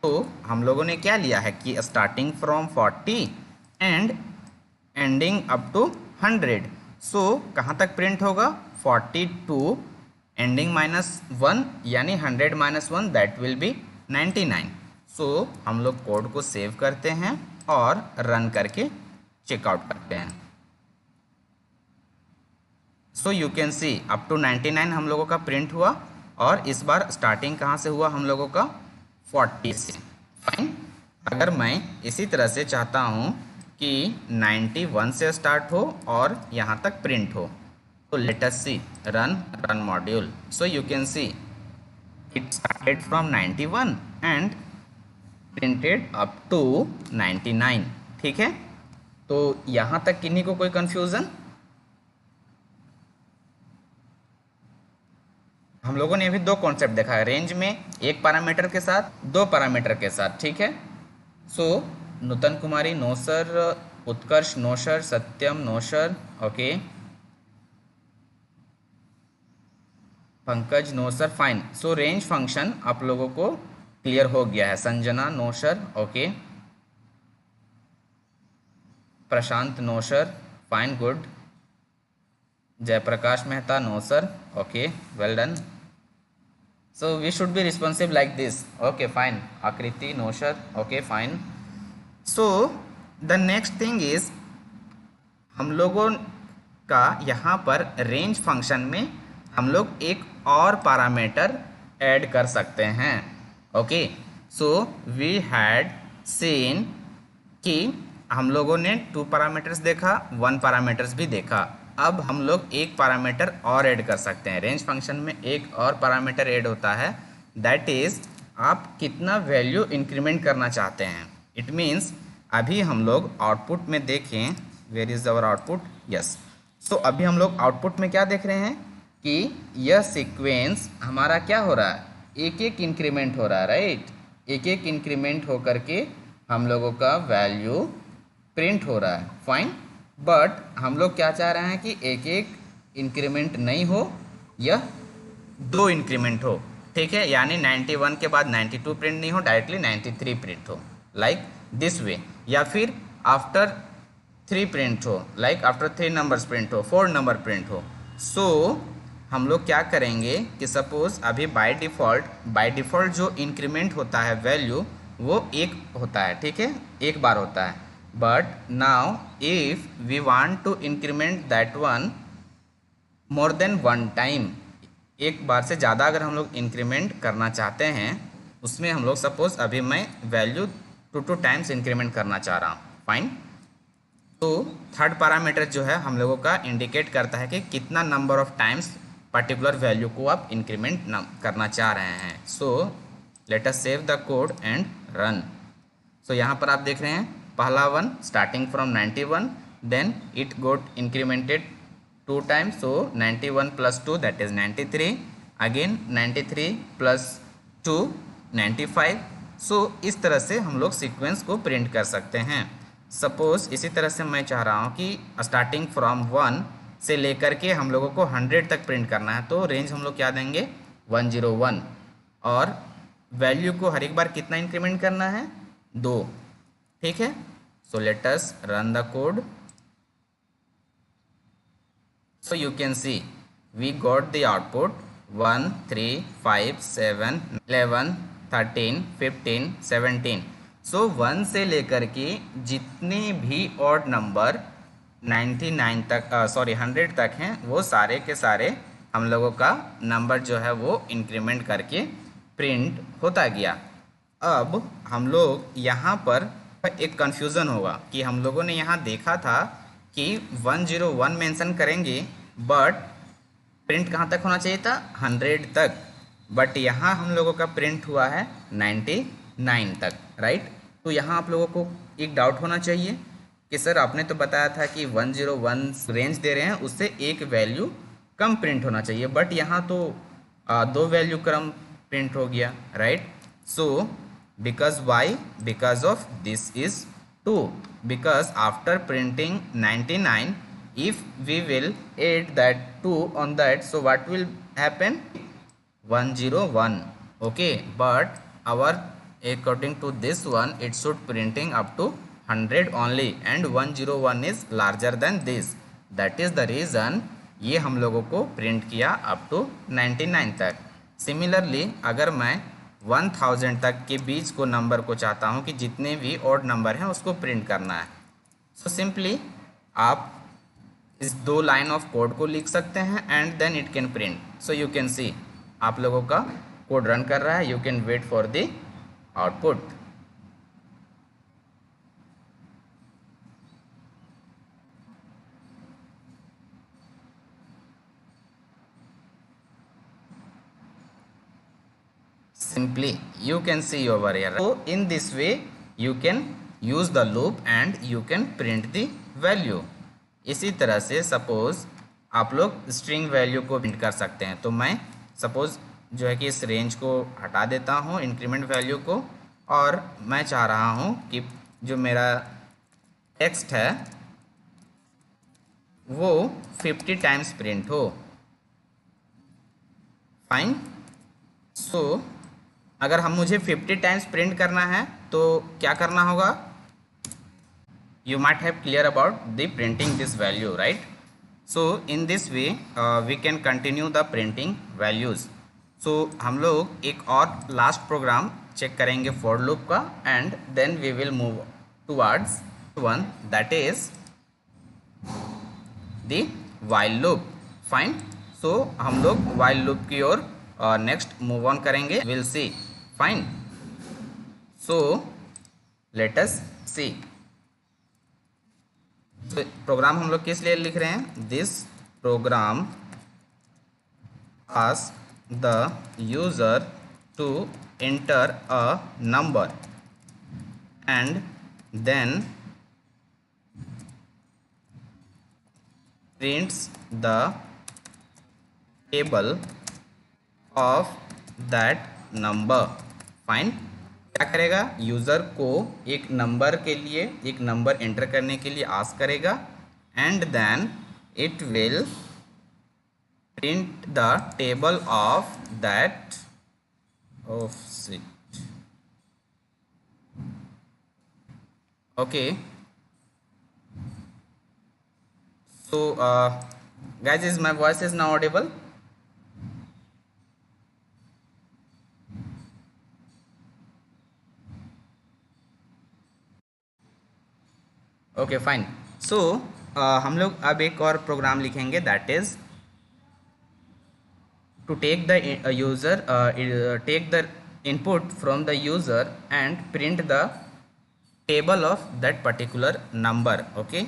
[SPEAKER 1] तो हम लोगों ने क्या लिया है कि starting from 40 and ending up to 100। So कहाँ तक प्रिंट होगा, 42 एंडिंग -1 यानी 100 -1 दैट विल बी 99। सो हम लोग कोड को सेव करते हैं और रन करके चेकआउट करते हैं। So you can see up to 99 हम लोगों का प्रिंट हुआ, और इस बार स्टार्टिंग कहाँ से हुआ हम लोगों का 40 से। फाइन। अगर मैं इसी तरह से चाहता हूँ कि 91 से स्टार्ट हो और यहाँ तक प्रिंट हो, तो let us see run module. So you can see it started from 91 and printed up to 99। ठीक है, तो यहाँ तक किन्हीं को कोई कंफ्यूजन? हम लोगों ने अभी दो कॉन्सेप्ट देखा है, रेंज में एक पैरामीटर के साथ, दो पैरामीटर के साथ। ठीक है, so Nutan Kumari no sir, Utkarsh no sir, Satyam no sir, okay, Pankaj no sir, fine. So range function आप लोगों को क्लियर हो गया है। Sanjana no sir, okay, Prashant no sir, fine, good. Jayprakash Mehta no sir, okay, well done. So we should be responsive like this. Okay, fine. Akriti, no sir. Okay, fine. So the next thing is हम लोगों का यहाँ पर रेंज फंक्शन में हम लोग एक और पैरामीटर ऐड कर सकते हैं। Okay, so we had seen कि हम लोगों ने 2 पैरामीटर्स देखा, 1 पैरामीटर्स भी देखा। अब हम लोग एक पैरामीटर और ऐड कर सकते हैं। रेंज फंक्शन में एक और पैरामीटर ऐड होता है, दैट इज़ आप कितना वैल्यू इंक्रीमेंट करना चाहते हैं। इट मीन्स अभी हम लोग आउटपुट में देखें, where is our output, yes. So अभी हम लोग आउटपुट में क्या देख रहे हैं कि यह सीक्वेंस हमारा क्या हो रहा है, एक एक इंक्रीमेंट हो रहा है, राइट। एक एक इंक्रीमेंट हो करके हम लोगों का वैल्यू प्रिंट हो रहा है, फाइन। बट हम लोग क्या चाह रहे हैं कि एक एक इंक्रीमेंट नहीं हो, यह 2 इंक्रीमेंट हो। ठीक है, यानी 91 के बाद 92 प्रिंट नहीं हो, डायरेक्टली 93 प्रिंट हो, लाइक दिस वे। या फिर आफ्टर 3 प्रिंट हो, लाइक आफ्टर 3 नंबर्स प्रिंट हो, 4 नंबर प्रिंट हो। सो हम लोग क्या करेंगे कि सपोज अभी बाय डिफ़ॉल्ट जो इंक्रीमेंट होता है वैल्यू वो 1 होता है। ठीक है, एक बार होता है। But now if we want to increment that one more than 1 time, एक बार से ज़्यादा अगर हम लोग इंक्रीमेंट करना चाहते हैं, उसमें हम लोग सपोज अभी मैं वैल्यू 2 टाइम्स इंक्रीमेंट करना चाह रहा हूँ, फाइन। तो थर्ड पैरामीटर जो है हम लोगों का इंडिकेट करता है कि कितना number of times particular value को आप इंक्रीमेंट करना चाह रहे हैं। So let us save the code and run. So यहाँ पर आप देख रहे हैं पहला one starting from 91, then it got incremented 2 times, so 91 + 2 that is 93, again 93 + 2 95। So इस तरह से हम लोग सीक्वेंस को प्रिंट कर सकते हैं। सपोज इसी तरह से मैं चाह रहा हूँ कि स्टार्टिंग फ्रॉम 1 से लेकर के हम लोगों को 100 तक प्रिंट करना है, तो रेंज हम लोग क्या देंगे 101, और वैल्यू को हर एक बार कितना इंक्रीमेंट करना है 2। ठीक है, so let us run the code. So you can see we got the output 1 3 5 7 11 13 15 17। So 1 से लेकर के जितने भी ऑड नंबर 99 तक 100 तक हैं, वो सारे के सारे हम लोगों का नंबर जो है वो इंक्रीमेंट करके प्रिंट होता गया। अब हम लोग यहाँ पर एक कन्फ्यूज़न होगा कि हम लोगों ने यहाँ देखा था कि 101 मेंशन करेंगे, बट प्रिंट कहाँ तक होना चाहिए था 100 तक, बट यहाँ हम लोगों का प्रिंट हुआ है 99 तक, राइट। तो यहाँ आप लोगों को एक डाउट होना चाहिए कि सर आपने तो बताया था कि 101 रेंज दे रहे हैं, उससे एक वैल्यू कम प्रिंट होना चाहिए, बट यहाँ तो 2 वैल्यू कम प्रिंट हो गया, right. So because why? Because of this is 2, because after printing 99 if we will add that 2 on that, so what will happen 101, okay, but our according to this one it should printing up to 100 only, and 101 is larger than this. That is the reason ये हम लोगों को प्रिंट किया अप टू 99 तक। सिमिलरली अगर मैं 1000 तक के बीच को नंबर को चाहता हूँ कि जितने भी ऑड नंबर हैं उसको प्रिंट करना है, सो सिंपली आप इस 2 लाइन ऑफ कोड को लिख सकते हैं and then it can print. So you can see आप लोगों का कोड रन कर रहा है, you can wait for the output. Simply you can see over here. So in this way you can use the loop and you can print the value. इसी तरह से सपोज आप लोग स्ट्रिंग वैल्यू को प्रिंट कर सकते हैं। तो मैं सपोज जो है कि इस रेंज को हटा देता हूँ, इंक्रीमेंट वैल्यू को, और मैं चाह रहा हूँ कि जो मेरा टेक्स्ट है वो 50 टाइम्स प्रिंट हो। फाइन। सो अगर मुझे 50 टाइम्स प्रिंट करना है तो क्या करना होगा? You might have clear about the printing this value, right? So in this way we can continue the printing values. So हम लोग एक और लास्ट प्रोग्राम चेक करेंगे for loop का, and then we will move towards one that is the while loop. Fine. So हम लोग while loop की ओर नेक्स्ट मूव ऑन करेंगे, will see. Fine. So let us see. Program हम लोग किस लिए लिख रहे हैं? This program ask the user to enter a number and then prints the table of that number. Fine. क्या करेगा? यूज़र को एक नंबर के लिए, एक नंबर एंटर करने के लिए आस्क करेगा and then it will print the table of that of seat. Okay. So guys, is my voice is now audible? Okay fine. So हम लोग अब एक और प्रोग्राम लिखेंगे that is to take the user take the input from the user and print the table of that particular number. Okay.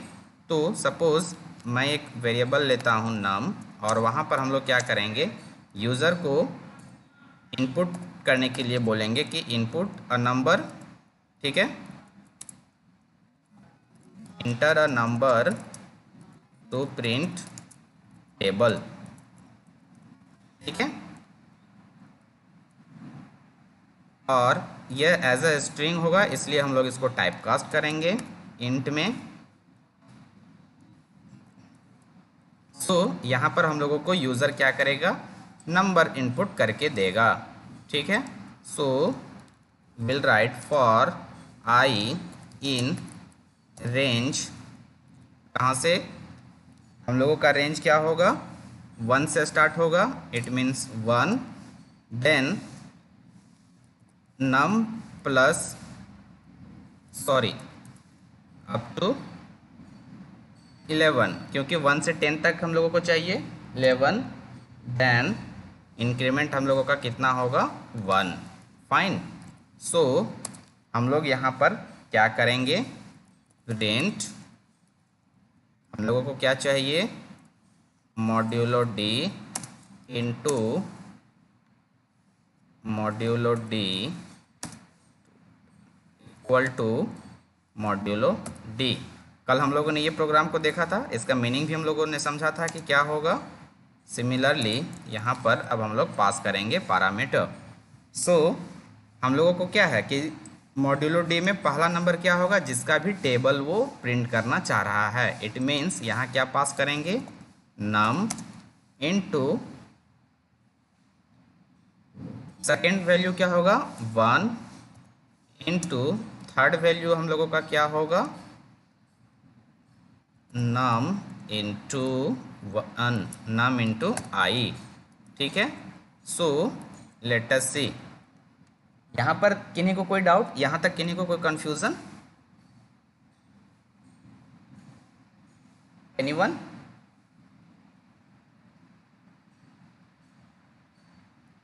[SPEAKER 1] तो सपोज मैं एक वेरिएबल लेता हूँ नम, और वहाँ पर हम लोग क्या करेंगे? यूज़र को इनपुट करने के लिए बोलेंगे कि इनपुट अ नंबर। ठीक है। enter a number to print table। ठीक है। और यह एज अ स्ट्रिंग होगा, इसलिए हम लोग इसको टाइप कास्ट करेंगे इंट में। सो यहाँ पर हम लोगों को यूज़र क्या करेगा? नंबर इनपुट करके देगा। ठीक है। So will write for I in range. कहाँ से? हम लोगों का रेंज क्या होगा? 1 से स्टार्ट होगा, it means 1, then num plus sorry up to 11, क्योंकि 1 से 10 तक हम लोगों को चाहिए 11, देन इंक्रीमेंट हम लोगों का कितना होगा? 1। फाइन। सो हम लोग यहाँ पर क्या करेंगे? प्रिंट, हम लोगों को क्या चाहिए? Modulo d into modulo d equal to modulo d. कल हम लोगों ने ये प्रोग्राम को देखा था, इसका मीनिंग भी हम लोगों ने समझा था कि क्या होगा। सिमिलरली यहाँ पर अब हम लोग पास करेंगे पैरामीटर। सो हम लोगों को क्या है कि मॉड्यूलो डी में पहला नंबर क्या होगा? जिसका भी टेबल वो प्रिंट करना चाह रहा है। इट मीन्स यहाँ क्या पास करेंगे? नम इनटू सेकेंड वैल्यू क्या होगा? 1 इनटू थर्ड वैल्यू हम लोगों का क्या होगा? नम इनटू 1 num इंटू आई, ठीक है। सो लेट अस सी, यहाँ पर किन्हीं को कोई डाउट, यहाँ तक किन्हीं को कोई कंफ्यूजन, एनीवन?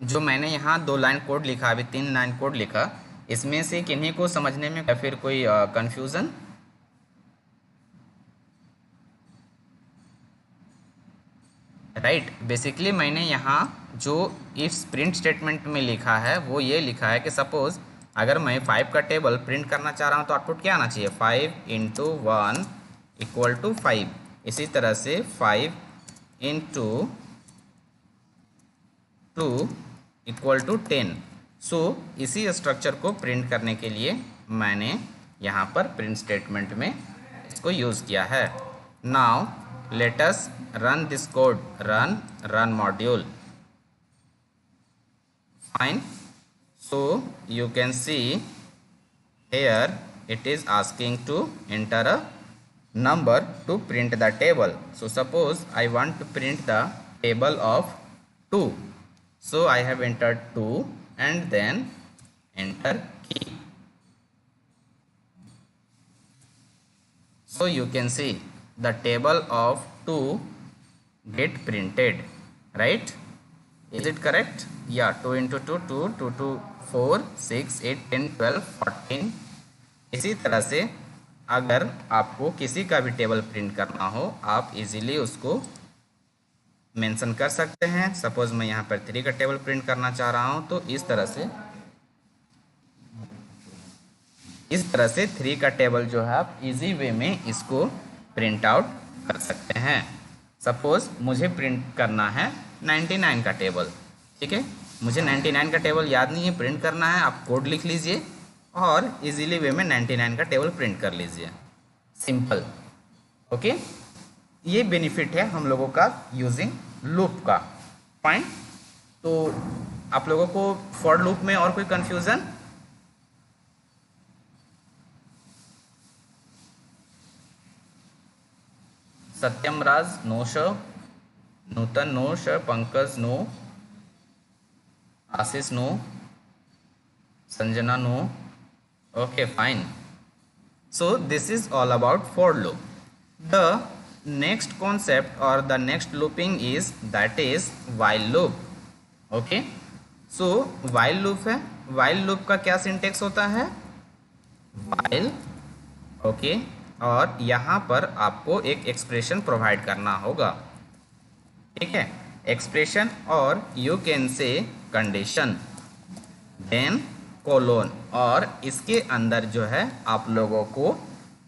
[SPEAKER 1] जो मैंने यहाँ 2 लाइन कोड लिखा, अभी 3 लाइन कोड लिखा, इसमें से किन्हीं को समझने में या फिर कोई कंफ्यूजन? राइट, बेसिकली मैंने यहाँ जो इफ प्रिंट स्टेटमेंट में लिखा है वो ये लिखा है कि सपोज अगर मैं 5 का टेबल प्रिंट करना चाह रहा हूँ तो आउटपुट क्या आना चाहिए, 5 इंटू 1 इक्वल टू 5। इसी तरह से 5 इंटू 2 इक्वल टू 10। सो इसी स्ट्रक्चर को प्रिंट करने के लिए मैंने यहाँ पर प्रिंट स्टेटमेंट में इसको यूज़ किया है। Now let us run this code, run module, fine। so you can see here it is asking to enter a number to print the table। so suppose I want to print the table of 2, so I have entered 2 and then enter key। so you can see the table of 2 get printed, right? Is it correct? yeah, 2 into 2 2 2 2 4 6 8 10 12 14। इसी तरह से अगर आपको किसी का भी टेबल प्रिंट करना हो आप इजीली उसको मेंशन कर सकते हैं। सपोज मैं यहाँ पर 3 का टेबल प्रिंट करना चाह रहा हूँ तो इस तरह से 3 का टेबल जो है आप इजी वे में इसको प्रिंट आउट कर सकते हैं। सपोज मुझे प्रिंट करना है 99 का टेबल, ठीक है, मुझे 99 का टेबल याद नहीं है, प्रिंट करना है, आप कोड लिख लीजिए और इजीली वे में 99 का टेबल प्रिंट कर लीजिए, सिंपल। ओके, ये बेनिफिट है हम लोगों का यूजिंग लूप का। फाइन, तो आप लोगों को फॉर लूप में और कोई confusion? Satyam Raj no sir, Nutan no sir, Pankaj no, Ashish no, Sanjana no. Okay fine, so this is all about for loop. The next concept or the next looping is that is while loop। okay, so while loop है, while loop का क्या सिंटेक्स होता है, while, ओके, और यहाँ पर आपको एक एक्सप्रेशन प्रोवाइड करना होगा, ठीक है, एक्सप्रेशन और you can say condition then colon, और इसके अंदर जो है आप लोगों को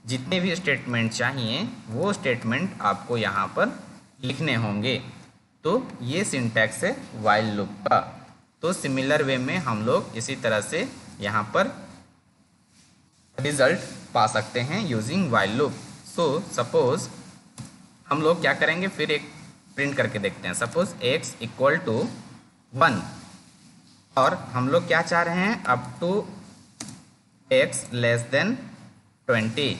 [SPEAKER 1] जितने भी स्टेटमेंट चाहिए वो स्टेटमेंट आपको यहाँ पर लिखने होंगे। तो ये सिंटैक्स है व्हाइल लूप का। तो सिमिलर वे में हम लोग इसी तरह से यहाँ पर रिजल्ट पा सकते हैं using while loop. So suppose हम लोग क्या करेंगे, फिर एक प्रिंट करके देखते हैं। सपोज x इक्वल टू 1 और हम लोग क्या चाह रहे हैं, up to x less than 20।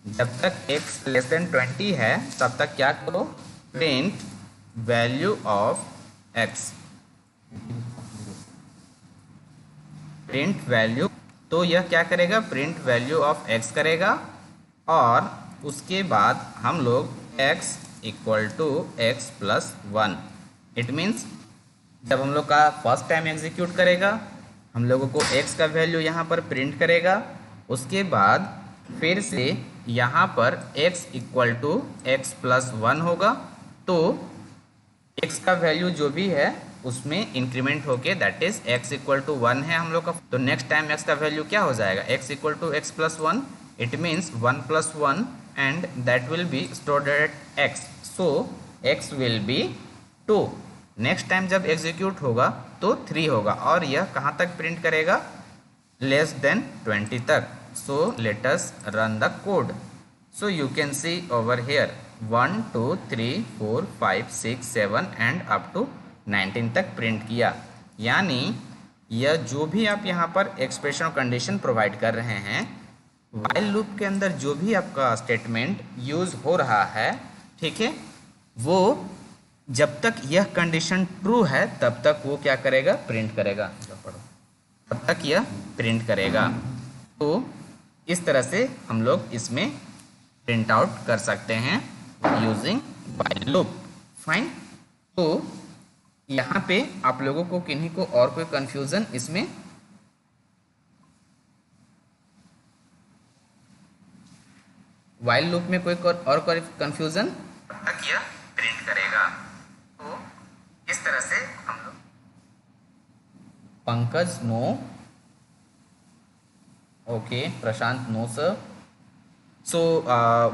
[SPEAKER 1] जब तक x लेस देन 20 है तब तक क्या करो, print value of x, print value. तो यह क्या करेगा, प्रिंट वैल्यू ऑफ x करेगा और उसके बाद हम लोग x equal to x plus 1। It means जब हम लोग का फर्स्ट टाइम एग्जीक्यूट करेगा हम लोगों को x का वैल्यू यहाँ पर प्रिंट करेगा, उसके बाद फिर से यहाँ पर x equal to x plus 1 होगा। तो x का वैल्यू जो भी है उसमें इंक्रीमेंट होके that is x equal to 1 है हम लोग का। तो नेक्स्ट टाइम x का वैल्यू क्या हो जाएगा, x equal to x plus 1। It means 1 plus 1 and that will be stored at x। So x will be 2। Next time जब एग्जीक्यूट होगा तो 3 होगा और यह कहाँ तक प्रिंट करेगा, लेस देन 20 तक। So let us run the code. So you can see over here 1 2 3 4 5 6 7 and up to 19 तक प्रिंट किया। यानी यह जो भी आप यहाँ पर एक्सप्रेशन और कंडीशन प्रोवाइड कर रहे हैं, व्हाइल लूप के अंदर जो भी आपका स्टेटमेंट यूज़ हो रहा है, ठीक है, वो जब तक यह कंडीशन ट्रू है तब तक वो क्या करेगा, प्रिंट करेगा, तब तक यह प्रिंट करेगा। तो इस तरह से हम लोग इसमें प्रिंट आउट कर सकते हैं यूजिंग व्हाइल लूप। फाइन। तो यहाँ पे आप लोगों को किन्हीं को और कोई कंफ्यूजन इसमें, व्हाइल लूप में कोई और कोई कंफ्यूजन, तब तक यह प्रिंट करेगा। तो इस तरह से हम लोग, Pankaj no, okay, Prashant no sir. So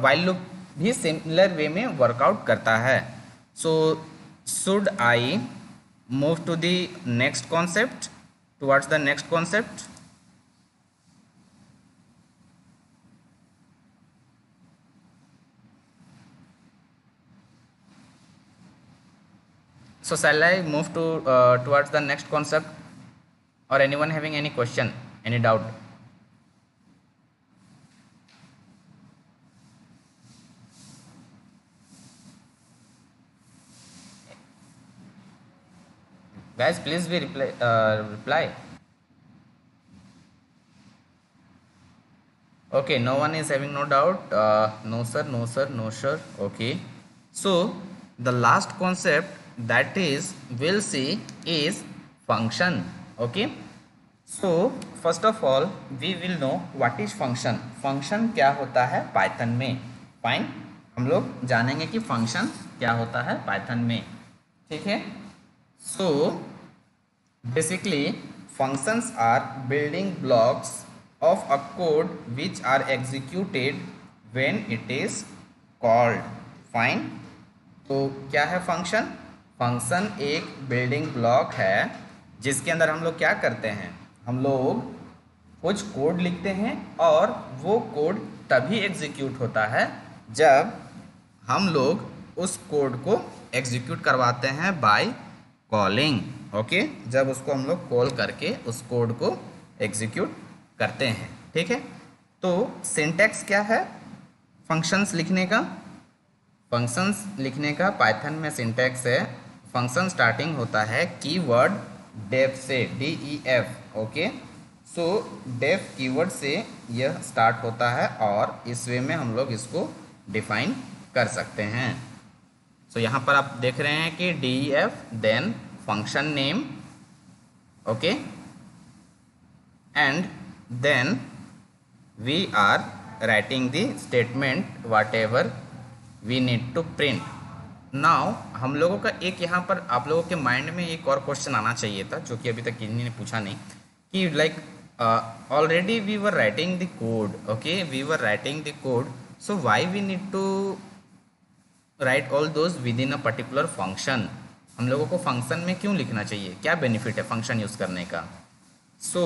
[SPEAKER 1] while loop भी सिमिलर वे में वर्कआउट करता है। So should I move to the next concept, towards the next concept? So shall I move to towards the next concept, or anyone having any question, any doubt? Guys, please be reply. Okay, no one is having no doubt. No sir, no sir, no sir. Okay. So the last concept that is we'll see is function. Okay. So first of all we will know what is function. Function क्या होता है पाइथन में। फाइन, हम लोग जानेंगे कि फंक्शन क्या होता है पाइथन में। ठीक है। So basically functions are building blocks of a code which are executed when it is called. Fine. तो क्या है फंक्शन? फंक्शन एक बिल्डिंग ब्लॉक है जिसके अंदर हम लोग क्या करते हैं, हम लोग कुछ कोड लिखते हैं और वो कोड तभी एग्जीक्यूट होता है जब हम लोग उस कोड को एग्जीक्यूट करवाते हैं बाय कॉलिंग। ओके, जब उसको हम लोग कॉल करके उस कोड को एग्जीक्यूट करते हैं। ठीक है। तो सिंटैक्स क्या है फंक्शंस लिखने का? फंक्शंस लिखने का पाइथन में सिंटैक्स है, फंक्शन स्टार्टिंग होता है कीवर्ड डेफ से, DEF। Okay, so def keyword से यह स्टार्ट होता है और इस वे में हम लोग इसको डिफाइन कर सकते हैं। सो यहाँ पर आप देख रहे हैं कि DEF then function name, okay, and then we are writing the statement whatever we need to print. Now हम लोगों का एक यहाँ पर आप लोगों के माइंड में एक और क्वेश्चन आना चाहिए था जो कि अभी तक किसी ने पूछा नहीं, कि like already we were writing the code, okay, we were writing the code, so why we need to write all those within a particular function. हम लोगों को फंक्शन में क्यों लिखना चाहिए, क्या बेनिफिट है फंक्शन यूज़ करने का? So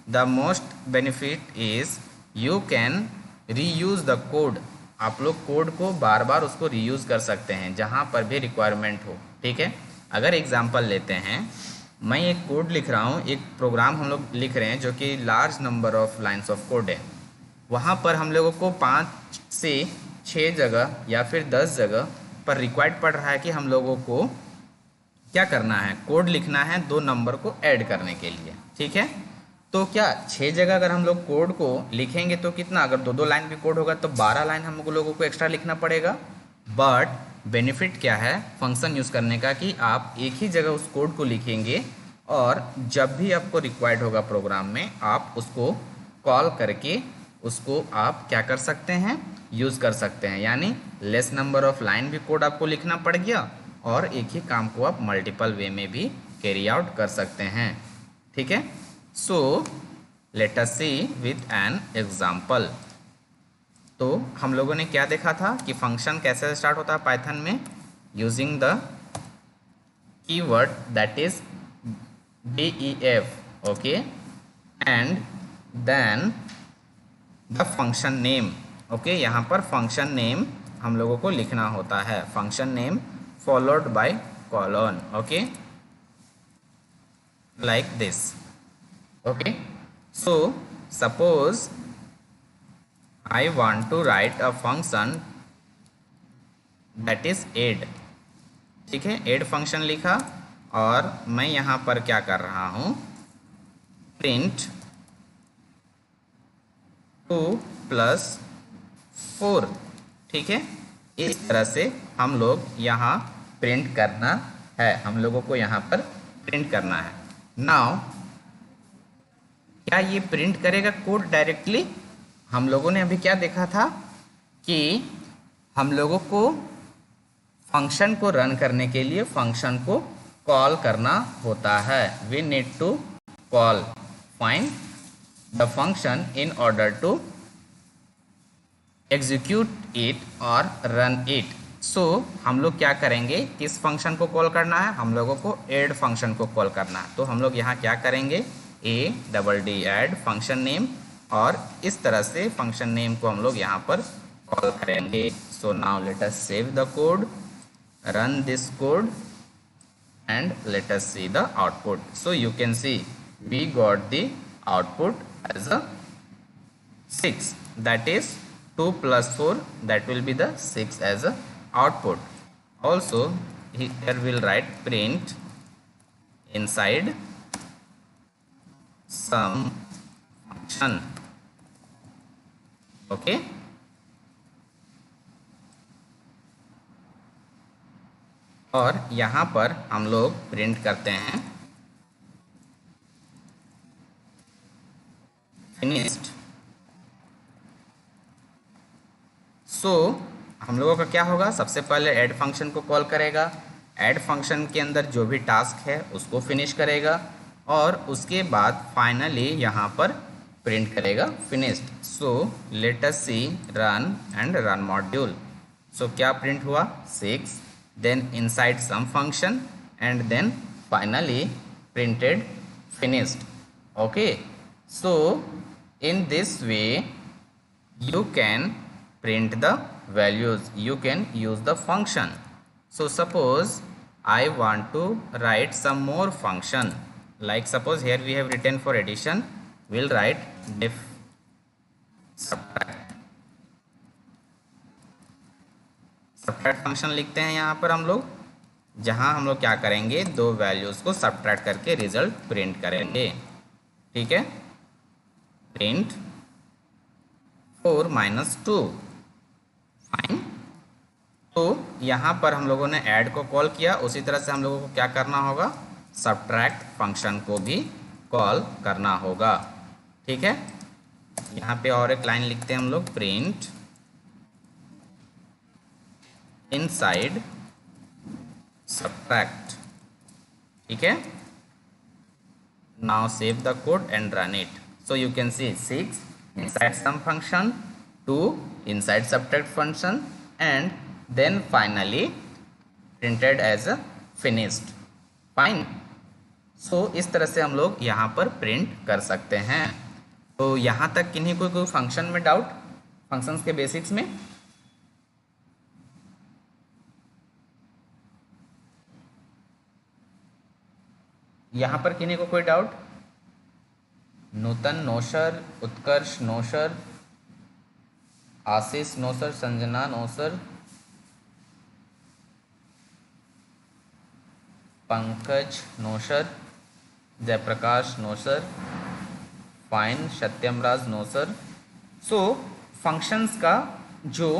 [SPEAKER 1] the most benefit is you can reuse the code. आप लोग कोड को बार बार उसको रीयूज़ कर सकते हैं जहाँ पर भी रिक्वायरमेंट हो। ठीक है। अगर एग्जांपल लेते हैं, मैं एक कोड लिख रहा हूँ, एक प्रोग्राम हम लोग लिख रहे हैं जो कि large number of lines of code है, वहाँ पर हम लोगों को 5 से 6 जगह या फिर 10 जगह पर रिक्वायर्ड पड़ रहा है कि हम लोगों को क्या करना है, कोड लिखना है 2 नंबर को ऐड करने के लिए। ठीक है। तो क्या 6 जगह अगर हम लोग कोड को लिखेंगे तो कितना, अगर 2-2 लाइन भी कोड होगा तो 12 लाइन हम लोगों को एक्स्ट्रा लिखना पड़ेगा। बट बेनिफिट क्या है फंक्शन यूज़ करने का, कि आप एक ही जगह उस कोड को लिखेंगे और जब भी आपको रिक्वायर्ड होगा प्रोग्राम में आप उसको कॉल करके उसको आप क्या कर सकते हैं, यूज़ कर सकते हैं। यानी लेस नंबर ऑफ लाइन भी कोड आपको लिखना पड़ गया और एक ही काम को आप मल्टीपल वे में भी कैरी आउट कर सकते हैं। ठीक है। So let us see with an example. तो हम लोगों ने क्या देखा था कि फंक्शन कैसे स्टार्ट होता है पाइथन में, using the keyword that is DEF, okay, and then the function name. Okay, यहाँ पर फंक्शन नेम हम लोगों को लिखना होता है, function name followed by colon, okay, like this. Okay, so suppose I want to write a function that is add, ठीक है, ऐड फंक्शन लिखा और मैं यहाँ पर क्या कर रहा हूँ, प्रिंट 2 + 4। ठीक है, इस तरह से हम लोग यहाँ प्रिंट करना है, हम लोगों को यहाँ पर प्रिंट करना है। नाउ क्या ये प्रिंट करेगा कोड डायरेक्टली? हम लोगों ने अभी क्या देखा था कि हम लोगों को फंक्शन को रन करने के लिए फंक्शन को कॉल करना होता है। We need to call find the function in order to execute it और रन इट। सो हम लोग क्या करेंगे, किस फंक्शन को कॉल करना है, हम लोगों को ऐड फंक्शन को कॉल करना है। तो हम लोग यहाँ क्या करेंगे, ADD ऐड फंक्शन नेम, और इस तरह से फंक्शन नेम को हम लोग यहाँ पर कॉल करेंगे। सो now let us save the code, run this code and let us see the output. So you can see we got the output as a 6, that is 2 + 4, that will be the 6 as a output. Also here we'll write print inside some function. Okay, और यहाँ पर हम लोग प्रिंट करते हैं फिनिश्ड। सो हम लोगों का क्या होगा, सबसे पहले ऐड फंक्शन को कॉल करेगा, ऐड फंक्शन के अंदर जो भी टास्क है उसको फिनिश करेगा, और उसके बाद फाइनली यहाँ पर प्रिंट करेगा finished. So let us see run and run module. So क्या प्रिंट हुआ, 6, then inside some function, and then finally printed finished. Okay, so in this way you can print the values, you can use the function. So suppose I want to write some more function, like suppose here we have written for addition, we'll write def subtract function लिखते हैं यहाँ पर हम लोग, जहाँ हम लोग क्या करेंगे, दो वैल्यूज़ को सब्ट्रैक्ट करके रिजल्ट प्रिंट करेंगे। ठीक है, प्रिंट 4 - 2 फाइन। तो यहाँ पर हम लोगों ने ऐड को कॉल किया, उसी तरह से हम लोगों को क्या करना होगा, सब्ट्रैक्ट फंक्शन को भी कॉल करना होगा। ठीक है, यहाँ पे और एक लाइन लिखते हैं हम लोग, प्रिंट inside subtract। ठीक है, now save the code and run it. So you can see 6 inside some function, 2 inside subtract function, and then finally printed as a finished. Fine. So इस तरह से हम लोग यहाँ पर प्रिंट कर सकते हैं। तो यहाँ तक किन्हीं कोई फंक्शन में डाउट, फंक्शंस के बेसिक्स में? यहाँ पर किन्हीं को कोई doubt? Nutan no sir, Utkarsh no sir, Ashish no sir, Sanjana no sir, Pankaj no sir, Jayprakash no sir, fine, Satyamraj no sir. So functions का जो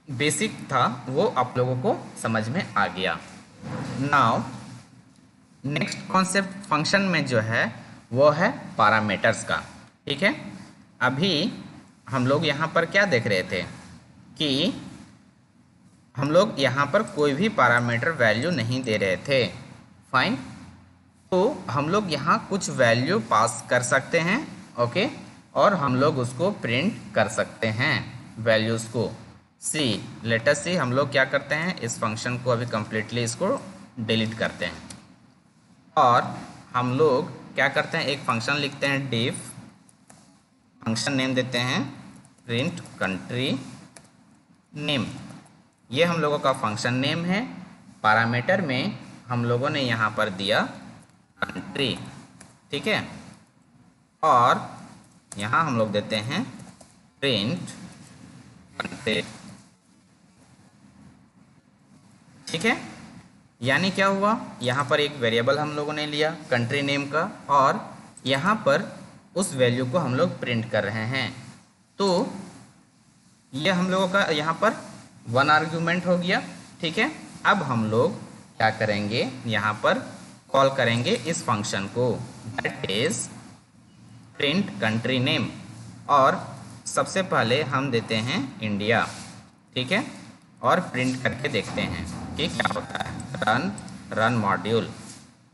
[SPEAKER 1] बेसिक था वो आप लोगों को समझ में आ गया। नाउ नेक्स्ट कॉन्सेप्ट फंक्शन में जो है वो है पैरामीटर्स का। ठीक है, अभी हम लोग यहाँ पर क्या देख रहे थे कि हम लोग यहाँ पर कोई भी पैरामीटर वैल्यू नहीं दे रहे थे। फाइन, तो हम लोग यहाँ कुछ वैल्यू पास कर सकते हैं, ओके, और हम लोग उसको प्रिंट कर सकते हैं वैल्यूज़ को। सी लेट अस सी, हम लोग क्या करते हैं, इस फंक्शन को अभी कम्प्लीटली इसको डिलीट करते हैं, और हम लोग क्या करते हैं, एक फंक्शन लिखते हैं डिफ, फंक्शन नेम देते हैं प्रिंट कंट्री नेम। ये हम लोगों का फंक्शन नेम है। पैरामीटर में हम लोगों ने यहाँ पर दिया कंट्री। ठीक है, और यहाँ हम लोग देते हैं प्रिंट कंट्री। ठीक है, यानी क्या हुआ, यहाँ पर एक वेरिएबल हम लोगों ने लिया कंट्री नेम का, और यहाँ पर उस वैल्यू को हम लोग प्रिंट कर रहे हैं। तो ये हम लोगों का यहाँ पर वन आर्ग्यूमेंट हो गया। ठीक है, अब हम लोग क्या करेंगे, यहाँ पर कॉल करेंगे इस फंक्शन को, that is print country name, और सबसे पहले हम देते हैं इंडिया। ठीक है, और प्रिंट करके देखते हैं कि क्या होता है। रन मॉड्यूल,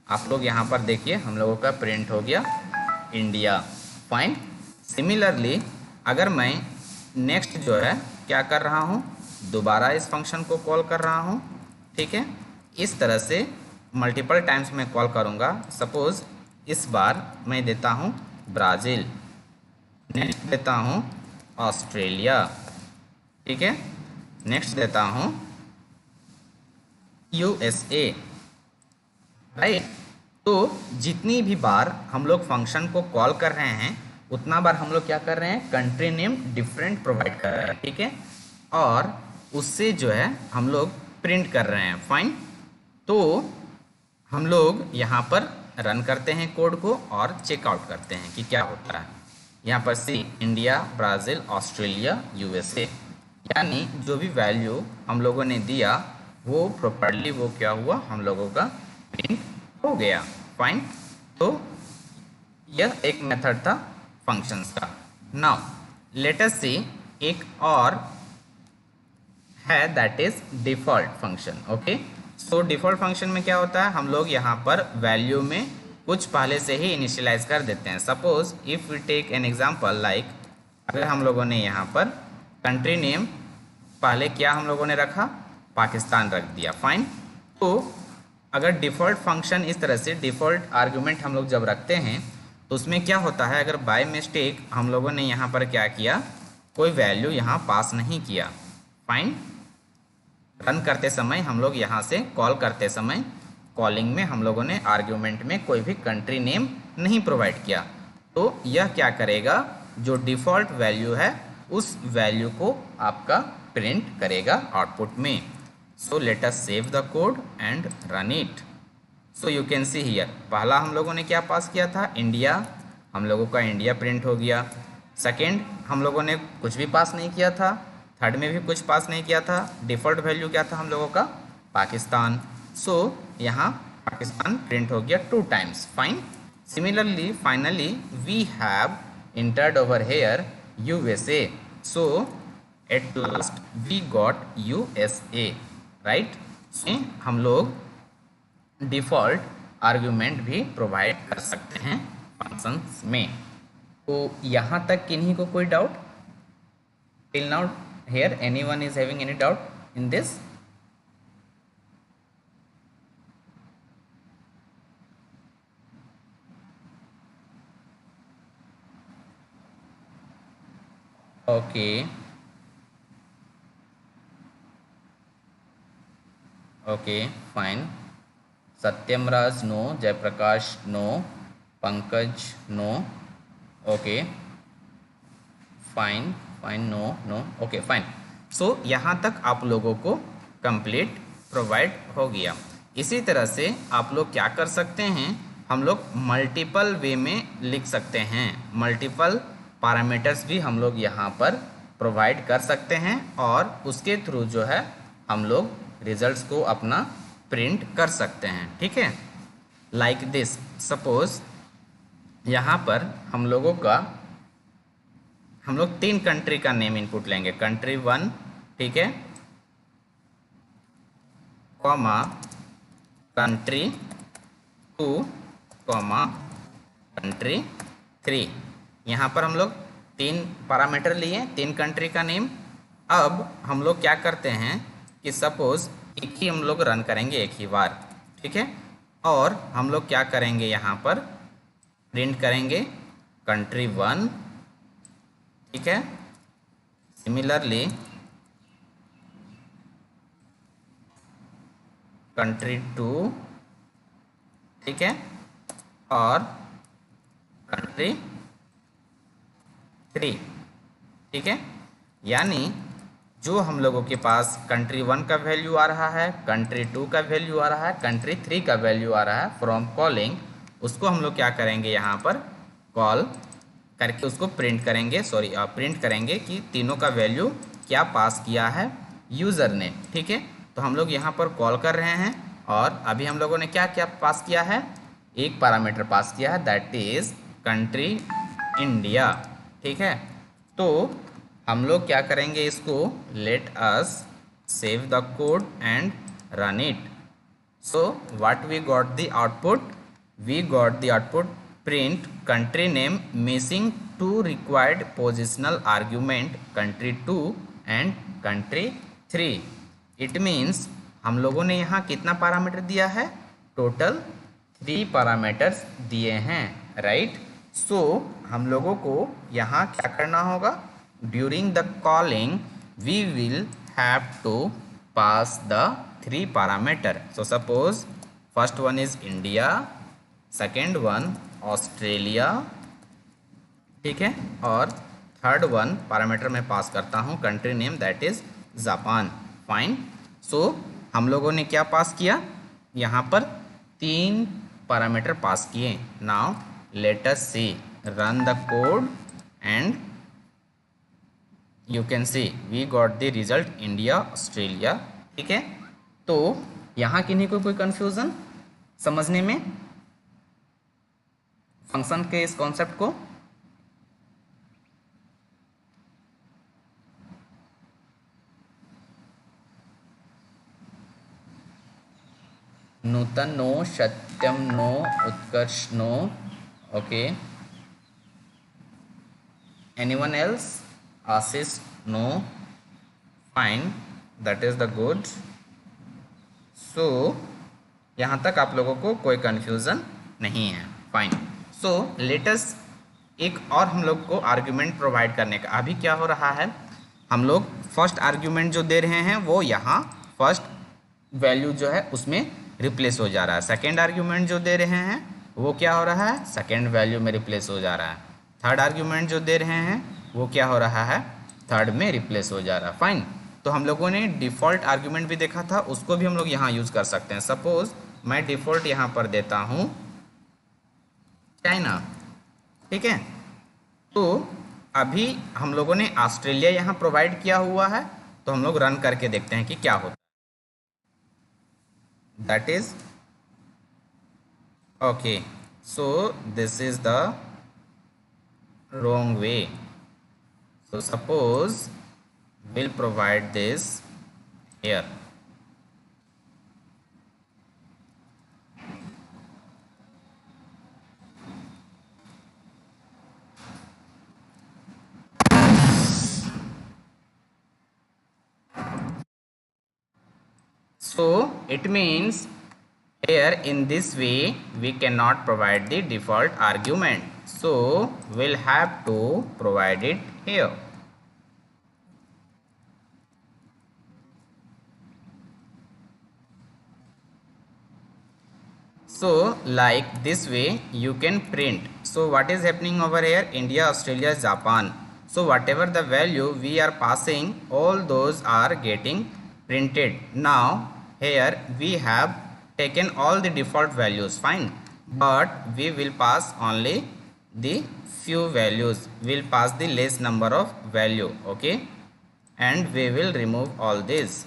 [SPEAKER 1] आप लोग यहाँ पर देखिए हम लोगों का प्रिंट हो गया इंडिया। फाइन। सिमिलरली अगर मैं नेक्स्ट जो है क्या कर रहा हूँ, दोबारा इस फंक्शन को कॉल कर रहा हूँ। ठीक है, इस तरह से मल्टीपल टाइम्स मैं कॉल करूँगा। सपोज़ इस बार मैं देता हूँ ब्राज़ील, नेक्स्ट देता हूँ ऑस्ट्रेलिया। ठीक है, नेक्स्ट देता हूँ USA। राइट, तो जितनी भी बार हम लोग फंक्शन को कॉल कर रहे हैं उतना बार हम लोग क्या कर रहे हैं, कंट्री नेम डिफरेंट प्रोवाइड कर रहे हैं। ठीक है, और उससे जो है हम लोग प्रिंट कर रहे हैं। फाइन, तो हम लोग यहाँ पर रन करते हैं कोड को और चेकआउट करते हैं कि क्या होता है। यहाँ पर सी इंडिया, ब्राज़ील, ऑस्ट्रेलिया, USA, यानी जो भी वैल्यू हम लोगों ने दिया वो प्रॉपर्ली वो क्या हुआ, हम लोगों का प्रिंट हो गया। फाइन, तो यह एक मेथड था फंक्शंस का। नाउ लेट अस सी एक और है, that is default function. Okay, so default function में क्या होता है, हम लोग यहाँ पर वैल्यू में कुछ पहले से ही इनिशियलाइज कर देते हैं। Suppose if we take an example like, अगर हम लोगों ने यहाँ पर कंट्री नेम पहले क्या हम लोगों ने रखा, पाकिस्तान रख दिया। फाइन, तो अगर डिफ़ॉल्ट फंक्शन इस तरह से डिफ़ॉल्ट आर्गुमेंट हम लोग जब रखते हैं तो उसमें क्या होता है, अगर बाय मिस्टेक हम लोगों ने यहाँ पर क्या किया, कोई वैल्यू यहाँ पास नहीं किया। फाइन, रन करते समय हम लोग यहाँ से कॉल करते समय कॉलिंग में हम लोगों ने आर्ग्यूमेंट में कोई भी कंट्री नेम नहीं प्रोवाइड किया, तो यह क्या करेगा, जो डिफ़ॉल्ट वैल्यू है उस वैल्यू को आपका प्रिंट करेगा आउटपुट में। सो let us save the code and run it. So you can see here, पहला हम लोगों ने क्या पास किया था, इंडिया, हम लोगों का इंडिया प्रिंट हो गया। सेकेंड हम लोगों ने कुछ भी पास नहीं किया था, थर्ड में भी कुछ पास नहीं किया था, डिफ़ॉल्ट वैल्यू क्या था हम लोगों का, पाकिस्तान। सो यहाँ पाकिस्तान प्रिंट हो गया 2 times. Fine, similarly finally we have entered over here USA, so at last we got USA, right? so हम लोग डिफ़ॉल्ट आर्ग्यूमेंट भी प्रोवाइड कर सकते हैं फंक्शंस में। तो यहाँ तक किन्हीं को कोई doubt, till now here anyone is having any doubt in this? Okay, okay, fine. Satyam Raj no, Jayprakash no, Pankaj no, okay fine, fine, no no, okay fine. So यहाँ तक आप लोगों को कंप्लीट प्रोवाइड हो गया। इसी तरह से आप लोग क्या कर सकते हैं, हम लोग मल्टीपल वे में लिख सकते हैं, मल्टीपल पैरामीटर्स भी हम लोग यहाँ पर प्रोवाइड कर सकते हैं और उसके थ्रू जो है हम लोग रिजल्ट्स को अपना प्रिंट कर सकते हैं। ठीक है, लाइक दिस, सपोज यहाँ पर हम लोगों का, हम लोग 3 कंट्री का नेम इनपुट लेंगे, कंट्री 1, ठीक है, कॉमा कंट्री 2, कॉमा कंट्री 3। यहाँ पर हम लोग 3 पैरामीटर लिए, 3 कंट्री का नेम। अब हम लोग क्या करते हैं कि सपोज एक ही हम लोग रन करेंगे एक ही बार, ठीक है, और हम लोग क्या करेंगे, यहाँ पर प्रिंट करेंगे कंट्री 1, ठीक है, सिमिलरली कंट्री 2, ठीक है, और कंट्री 3, ठीक है। यानी जो हम लोगों के पास कंट्री 1 का वैल्यू आ रहा है, कंट्री 2 का वैल्यू आ रहा है, कंट्री 3 का वैल्यू आ रहा है फ्रॉम कॉलिंग, उसको हम लोग क्या करेंगे यहाँ पर कॉल करके उसको प्रिंट करेंगे, प्रिंट करेंगे कि तीनों का वैल्यू क्या पास किया है यूज़र ने। ठीक है, तो हम लोग यहाँ पर कॉल कर रहे हैं और अभी हम लोगों ने क्या क्या पास किया है, एक पैरामीटर पास किया है, दैट इज़ कंट्री इंडिया। ठीक है, तो हम लोग क्या करेंगे, इसको let us save the code and run it. So what we got the output, we got the output print country name missing two required positional argument country 2 and country 3। it means हम लोगों ने यहाँ कितना पैरामीटर दिया है, टोटल 3 पैरामीटर्स दिए हैं, राइट। सो हम लोगों को यहाँ क्या करना होगा, during the calling we will have to pass the 3 parameter. So suppose first one is India, second one Australia, ठीक है, और थर्ड वन पैरामीटर में पास करता हूँ country name, that is Japan. Fine, so हम लोगों ने क्या पास किया, यहाँ पर 3 पैरामीटर पास किए। Now let us see, run the code and you can see we got the result India Australia. ठीक है, तो यहाँ किन्हीं को कोई कन्फ्यूज़न समझने में फंक्शन के इस कॉन्सेप्ट को? Nutan no, Satyam no, Utkarsh no, okay, anyone else, Ashish no, fine, that is the good. So यहाँ तक आप लोगों को कोई कन्फ्यूज़न नहीं है, फाइन। सो लेटस एक और हम लोग को आर्ग्यूमेंट प्रोवाइड करने का, अभी क्या हो रहा है, हम लोग फर्स्ट आर्ग्यूमेंट जो दे रहे हैं वो यहाँ फर्स्ट वैल्यू जो है उसमें रिप्लेस हो जा रहा है, सेकेंड आर्ग्यूमेंट जो दे रहे हैं वो क्या हो रहा है, सेकेंड वैल्यू में रिप्लेस हो जा रहा है, थर्ड आर्ग्यूमेंट जो दे रहे हैं वो क्या हो रहा है, थर्ड में रिप्लेस हो जा रहा है। फाइन, तो हम लोगों ने डिफ़ॉल्ट आर्ग्यूमेंट भी देखा था, उसको भी हम लोग यहाँ यूज़ कर सकते हैं। सपोज मैं डिफ़ॉल्ट यहाँ पर देता हूँ चाइना, ठीक है, तो अभी हम लोगों ने ऑस्ट्रेलिया यहाँ प्रोवाइड किया हुआ है, तो हम लोग रन करके देखते हैं कि क्या होता है। That is okay, so this is the wrong way. So suppose we'll provide this here. So it means here in this way we cannot provide the default argument, so we'll have to provide it here. So like this way you can print. So what is happening over here, India, Australia, Japan, so whatever the value we are passing, all those are getting printed. Now here we have taken all the default values, fine, but we will pass only the few values, we'll pass the less number of value, okay, and we will remove all this.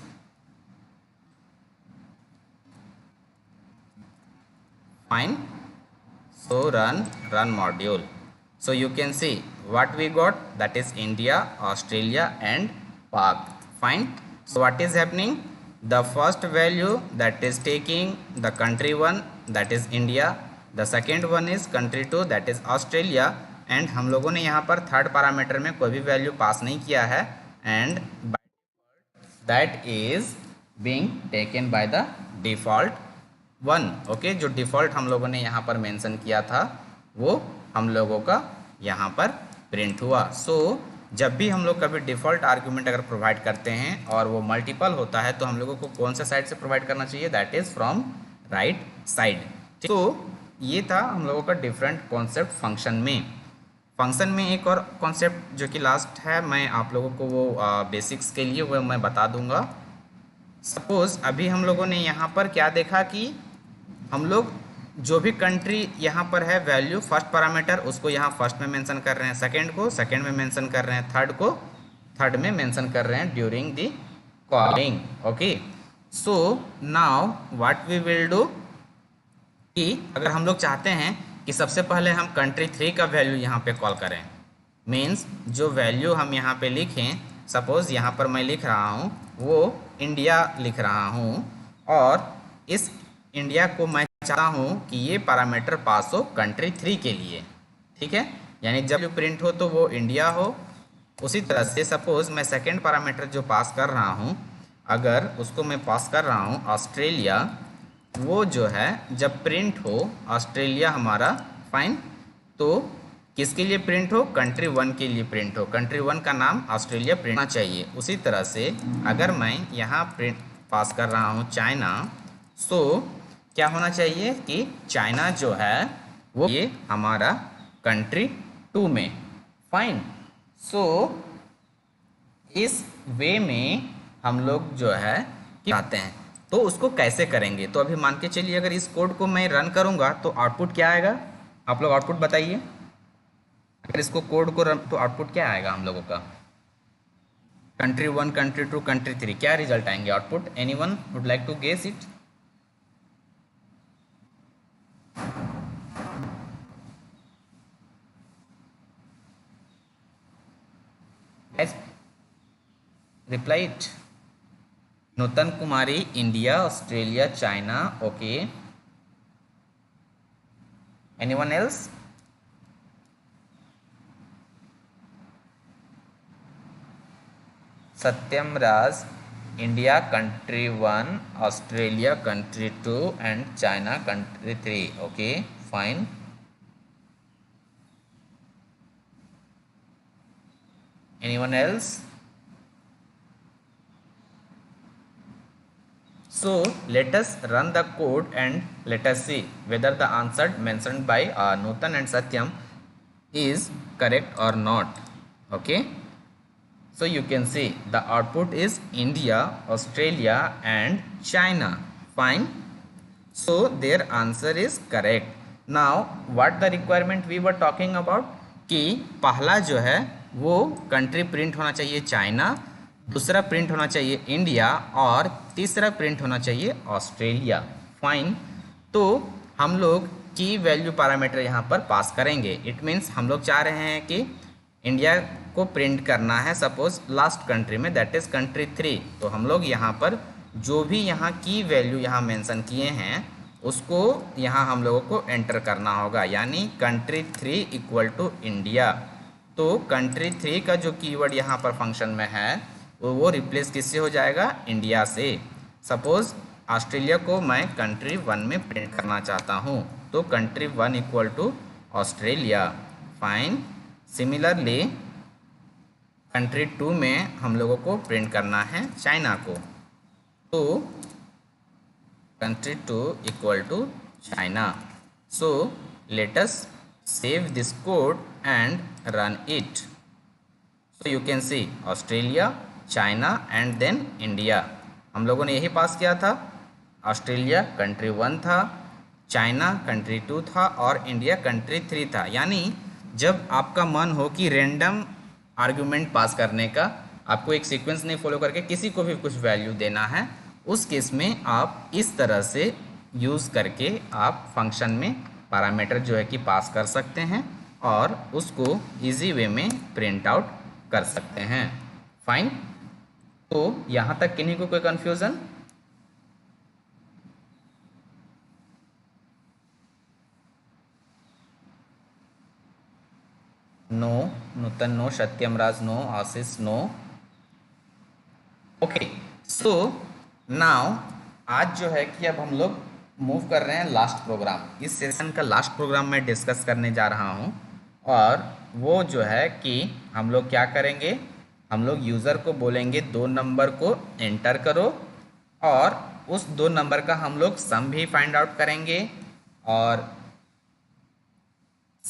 [SPEAKER 1] Fine, so run module. So you can see what we got, that is India, Australia and Pak. Fine, so what is happening, the first value that is taking the country 1, that is India, the second one is country 2, that is Australia, and हम लोगों ने यहाँ पर थर्ड पैरामीटर में कोई भी वैल्यू पास नहीं किया है, and that is being taken by the default one, okay, जो डिफ़ॉल्ट हम लोगों ने यहाँ पर मेंशन किया था वो हम लोगों का यहाँ पर प्रिंट हुआ। सो जब भी हम लोग कभी डिफ़ॉल्ट आर्ग्यूमेंट अगर प्रोवाइड करते हैं और वो मल्टीपल होता है तो हम लोगों को कौन से साइड से प्रोवाइड करना चाहिए, that is from right side. तो ये था हम लोगों का डिफरेंट कॉन्सेप्ट फंक्शन में। फंक्शन में एक और कॉन्सेप्ट जो कि लास्ट है, मैं आप लोगों को वो बेसिक्स के लिए वो मैं बता दूंगा। सपोज अभी हम लोगों ने यहाँ पर क्या देखा कि हम लोग जो भी कंट्री यहाँ पर है वैल्यू फर्स्ट पैरामीटर उसको यहाँ फर्स्ट में मेंशन कर रहे हैं, सेकंड को सेकंड में मेंशन कर रहे हैं, थर्ड को थर्ड में मेंशन कर रहे हैं during the calling. Okay, so now what we will do कि अगर हम लोग चाहते हैं कि सबसे पहले हम कंट्री 3 का वैल्यू यहाँ पे कॉल करें, मीन्स जो वैल्यू हम यहाँ पे लिखें, सपोज़ यहाँ पर मैं लिख रहा हूँ वो इंडिया लिख रहा हूँ और इस इंडिया को मैं चाहता हूँ कि ये पैरामीटर पास हो कंट्री 3 के लिए, ठीक है, यानी जब प्रिंट हो तो वो इंडिया हो। उसी तरह से सपोज़ मैं सेकेंड पैरामीटर जो पास कर रहा हूँ, अगर उसको मैं पास कर रहा हूँ ऑस्ट्रेलिया, वो जो है जब प्रिंट हो ऑस्ट्रेलिया हमारा, फाइन, तो किसके लिए प्रिंट हो, कंट्री 1 के लिए प्रिंट हो, कंट्री 1 का नाम ऑस्ट्रेलिया प्रिंट होना चाहिए। उसी तरह से अगर मैं यहाँ प्रिंट पास कर रहा हूँ चाइना, सो क्या होना चाहिए कि चाइना जो है वो ये हमारा कंट्री 2 में, फाइन। सो इस वे में हम लोग जो है चाहते हैं, तो उसको कैसे करेंगे, तो अभी मान के चलिए अगर इस कोड को मैं रन करूँगा तो आउटपुट क्या आएगा, आप लोग आउटपुट बताइए। अगर इसको कोड को रन तो आउटपुट क्या आएगा हम लोगों का, कंट्री 1 कंट्री 2 कंट्री 3, क्या रिजल्ट आएंगे output, anyone would like to guess it. Reply it. Nutan Kumari India, Australia, China, okay, anyone else. Satyam Raj India country 1, Australia country 2 and China country 3, okay, fine. Anyone else. So let us run the code and let us see whether the answer mentioned by Nutan and Satyam is correct or not. Okay, so you can see the output is India, Australia and China, fine. So their answer is correct. Now what the requirement we were talking about कि पहला जो है वो कंट्री प्रिंट होना चाहिए चाइना, दूसरा प्रिंट होना चाहिए इंडिया और तीसरा प्रिंट होना चाहिए ऑस्ट्रेलिया, फाइन। तो हम लोग की वैल्यू पैरामीटर यहाँ पर पास करेंगे। इट मीन्स हम लोग चाह रहे हैं कि इंडिया को प्रिंट करना है सपोज लास्ट कंट्री में, दैट इज़ कंट्री 3। तो हम लोग यहाँ पर जो भी यहाँ की वैल्यू यहाँ मेंशन किए हैं उसको यहाँ हम लोगों को एंटर करना होगा, यानी कंट्री 3 इक्वल टू इंडिया। तो कंट्री 3 का जो कीवर्ड यहाँ पर फंक्शन में है वो रिप्लेस किससे हो जाएगा, इंडिया से। सपोज ऑस्ट्रेलिया को मैं कंट्री 1 में प्रिंट करना चाहता हूँ, तो country 1 equal to Australia, fine. Similarly country 2 में हम लोगों को प्रिंट करना है चाइना को, तो country 2 equal to China. So let us save this code and run it. So you can see Australia, China and then India, हम लोगों ने यही पास किया था। ऑस्ट्रेलिया कंट्री 1 था, चाइना कंट्री 2 था और इंडिया कंट्री 3 था। यानी जब आपका मन हो कि रैंडम आर्गुमेंट पास करने का, आपको एक सीक्वेंस नहीं फॉलो करके किसी को भी कुछ वैल्यू देना है, उस केस में आप इस तरह से यूज़ करके आप फंक्शन में पैरामीटर जो है कि पास कर सकते हैं और उसको इजी वे में प्रिंट आउट कर सकते हैं, फाइन। तो यहाँ तक किन्हीं को कोई कन्फ्यूज़न? नो, नूतन नो, सत्यम Raj no, Ashish no, okay. So now आज जो है कि अब हम लोग मूव कर रहे हैं लास्ट प्रोग्राम। इस सेशन का लास्ट प्रोग्राम मैं डिस्कस करने जा रहा हूँ और वो जो है कि हम लोग क्या करेंगे, हम लोग यूज़र को बोलेंगे 2 नंबर को एंटर करो और उस 2 नंबर का हम लोग सम भी फाइंड आउट करेंगे और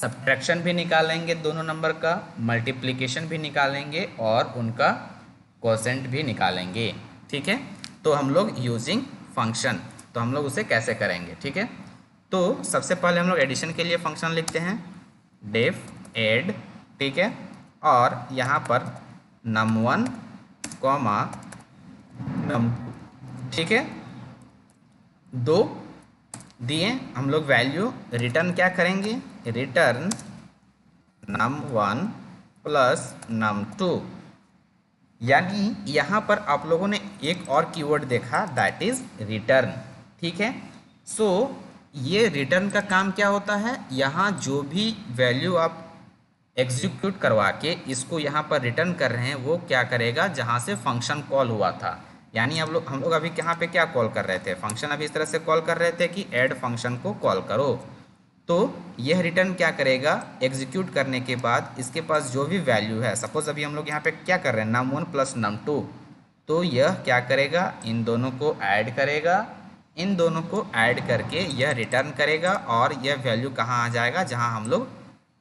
[SPEAKER 1] सब्ट्रैक्शन भी निकालेंगे दोनों नंबर का, मल्टीप्लिकेशन भी निकालेंगे और उनका कोसेंट भी निकालेंगे। ठीक है, तो हम लोग यूजिंग फंक्शन, तो हम लोग उसे कैसे करेंगे। ठीक है, तो सबसे पहले हम लोग एडिशन के लिए फंक्शन लिखते हैं डेफ एड। ठीक है, और यहाँ पर num1 कॉमा num2। ठीक है, दो दिए, हम लोग वैल्यू रिटर्न क्या करेंगे, रिटर्न num1 प्लस num2। यानी यहाँ पर आप लोगों ने एक और कीवर्ड देखा, दैट इज रिटर्न। ठीक है, सो ये रिटर्न का काम क्या होता है, यहाँ जो भी वैल्यू आप एग्जीक्यूट करवा के इसको यहाँ पर रिटर्न कर रहे हैं वो क्या करेगा, जहाँ से फंक्शन कॉल हुआ था। यानी हम लोग अभी यहाँ पे क्या कॉल कर रहे थे, फंक्शन अभी इस तरह से कॉल कर रहे थे कि ऐड फंक्शन को कॉल करो। तो यह रिटर्न क्या करेगा, एग्जीक्यूट करने के बाद इसके पास जो भी वैल्यू है, सपोज अभी हम लोग यहाँ पे क्या कर रहे हैं num1 प्लस num2, तो यह क्या करेगा, इन दोनों को ऐड करेगा, इन दोनों को ऐड करके यह रिटर्न करेगा और यह वैल्यू कहाँ आ जाएगा, जहाँ हम लोग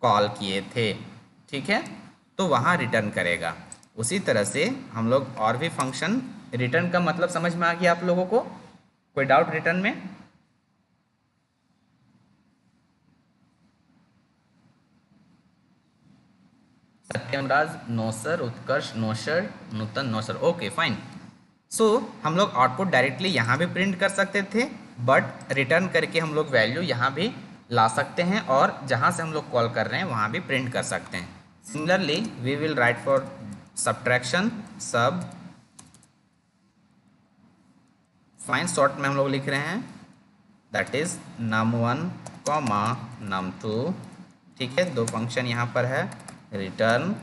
[SPEAKER 1] कॉल किए थे। ठीक है, तो वहाँ रिटर्न करेगा। उसी तरह से हम लोग और भी फंक्शन, रिटर्न का मतलब समझ में आ गया आप लोगों को, कोई डाउट रिटर्न में? सत्यमराज no sir, Utkarsh no sir, Nutan no sir, okay fine. So हम लोग आउटपुट डायरेक्टली यहाँ भी प्रिंट कर सकते थे, बट रिटर्न करके हम लोग वैल्यू यहाँ भी ला सकते हैं और जहाँ से हम लोग कॉल कर रहे हैं वहाँ भी प्रिंट कर सकते हैं। Similarly we will write for subtraction, सब फाइन शॉर्ट में हम लोग लिख रहे हैं that is num1 comma num2। ठीक है, दो फंक्शन यहाँ पर है, return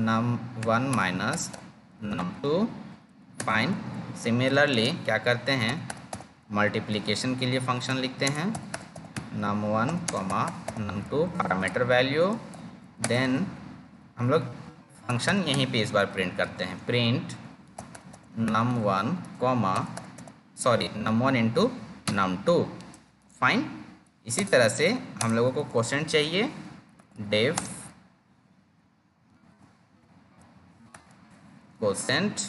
[SPEAKER 1] num1 minus num2। Fine, similarly क्या करते हैं, मल्टीप्लिकेशन के लिए फंक्शन लिखते हैं num1 comma num2 parameter value. Then हम लोग फंक्शन यहीं पे इस बार प्रिंट करते हैं, print num1 comma num1 into num2। Fine, इसी तरह से हम लोगों को क्वोशेंट चाहिए, def quotient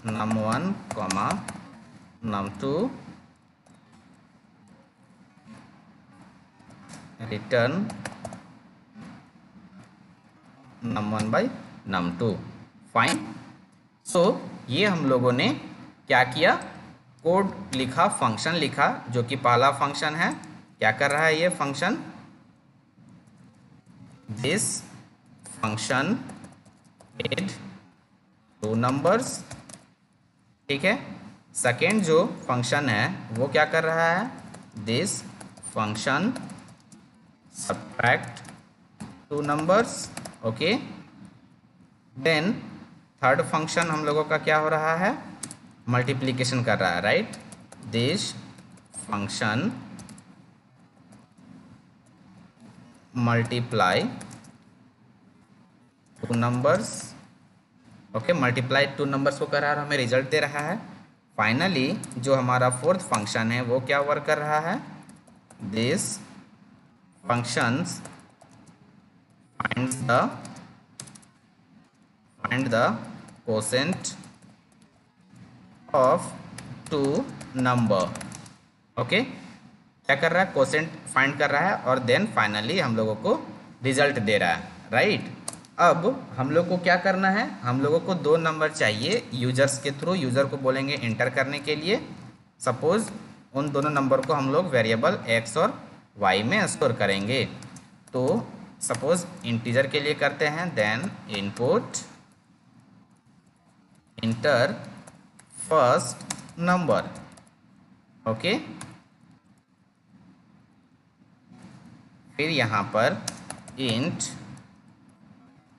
[SPEAKER 1] num1 comma num2 return num1 by num2। Fine, so ये हम लोगों ने क्या किया, कोड लिखा, फंक्शन लिखा, जो कि पहला फंक्शन है, क्या कर रहा है ये function, this function add two numbers. ठीक है, सेकेंड जो फंक्शन है वो क्या कर रहा है, this function subtract two numbers. Okay, then third function हम लोगों का क्या हो रहा है, मल्टीप्लिकेशन कर रहा है, right, this function multiply two numbers. Okay, multiply two numbers को कर रहा है और हमें रिजल्ट दे रहा है। फाइनली जो हमारा फोर्थ फंक्शन है वो क्या वर्क कर रहा है, this functions find the quotient of two number. Okay, क्या कर रहा है, क्वोशेंट फाइंड कर रहा है और देन फाइनली हम लोगों को रिजल्ट दे रहा है, राइट। अब हम लोग को क्या करना है, हम लोगों को दो नंबर चाहिए यूजर्स के थ्रू, यूज़र को बोलेंगे इंटर करने के लिए। सपोज उन दोनों नंबर को हम लोग वेरिएबल x और y में स्टोर करेंगे। तो सपोज इंटीजर के लिए करते हैं, then input enter first number. Okay, फिर यहाँ पर int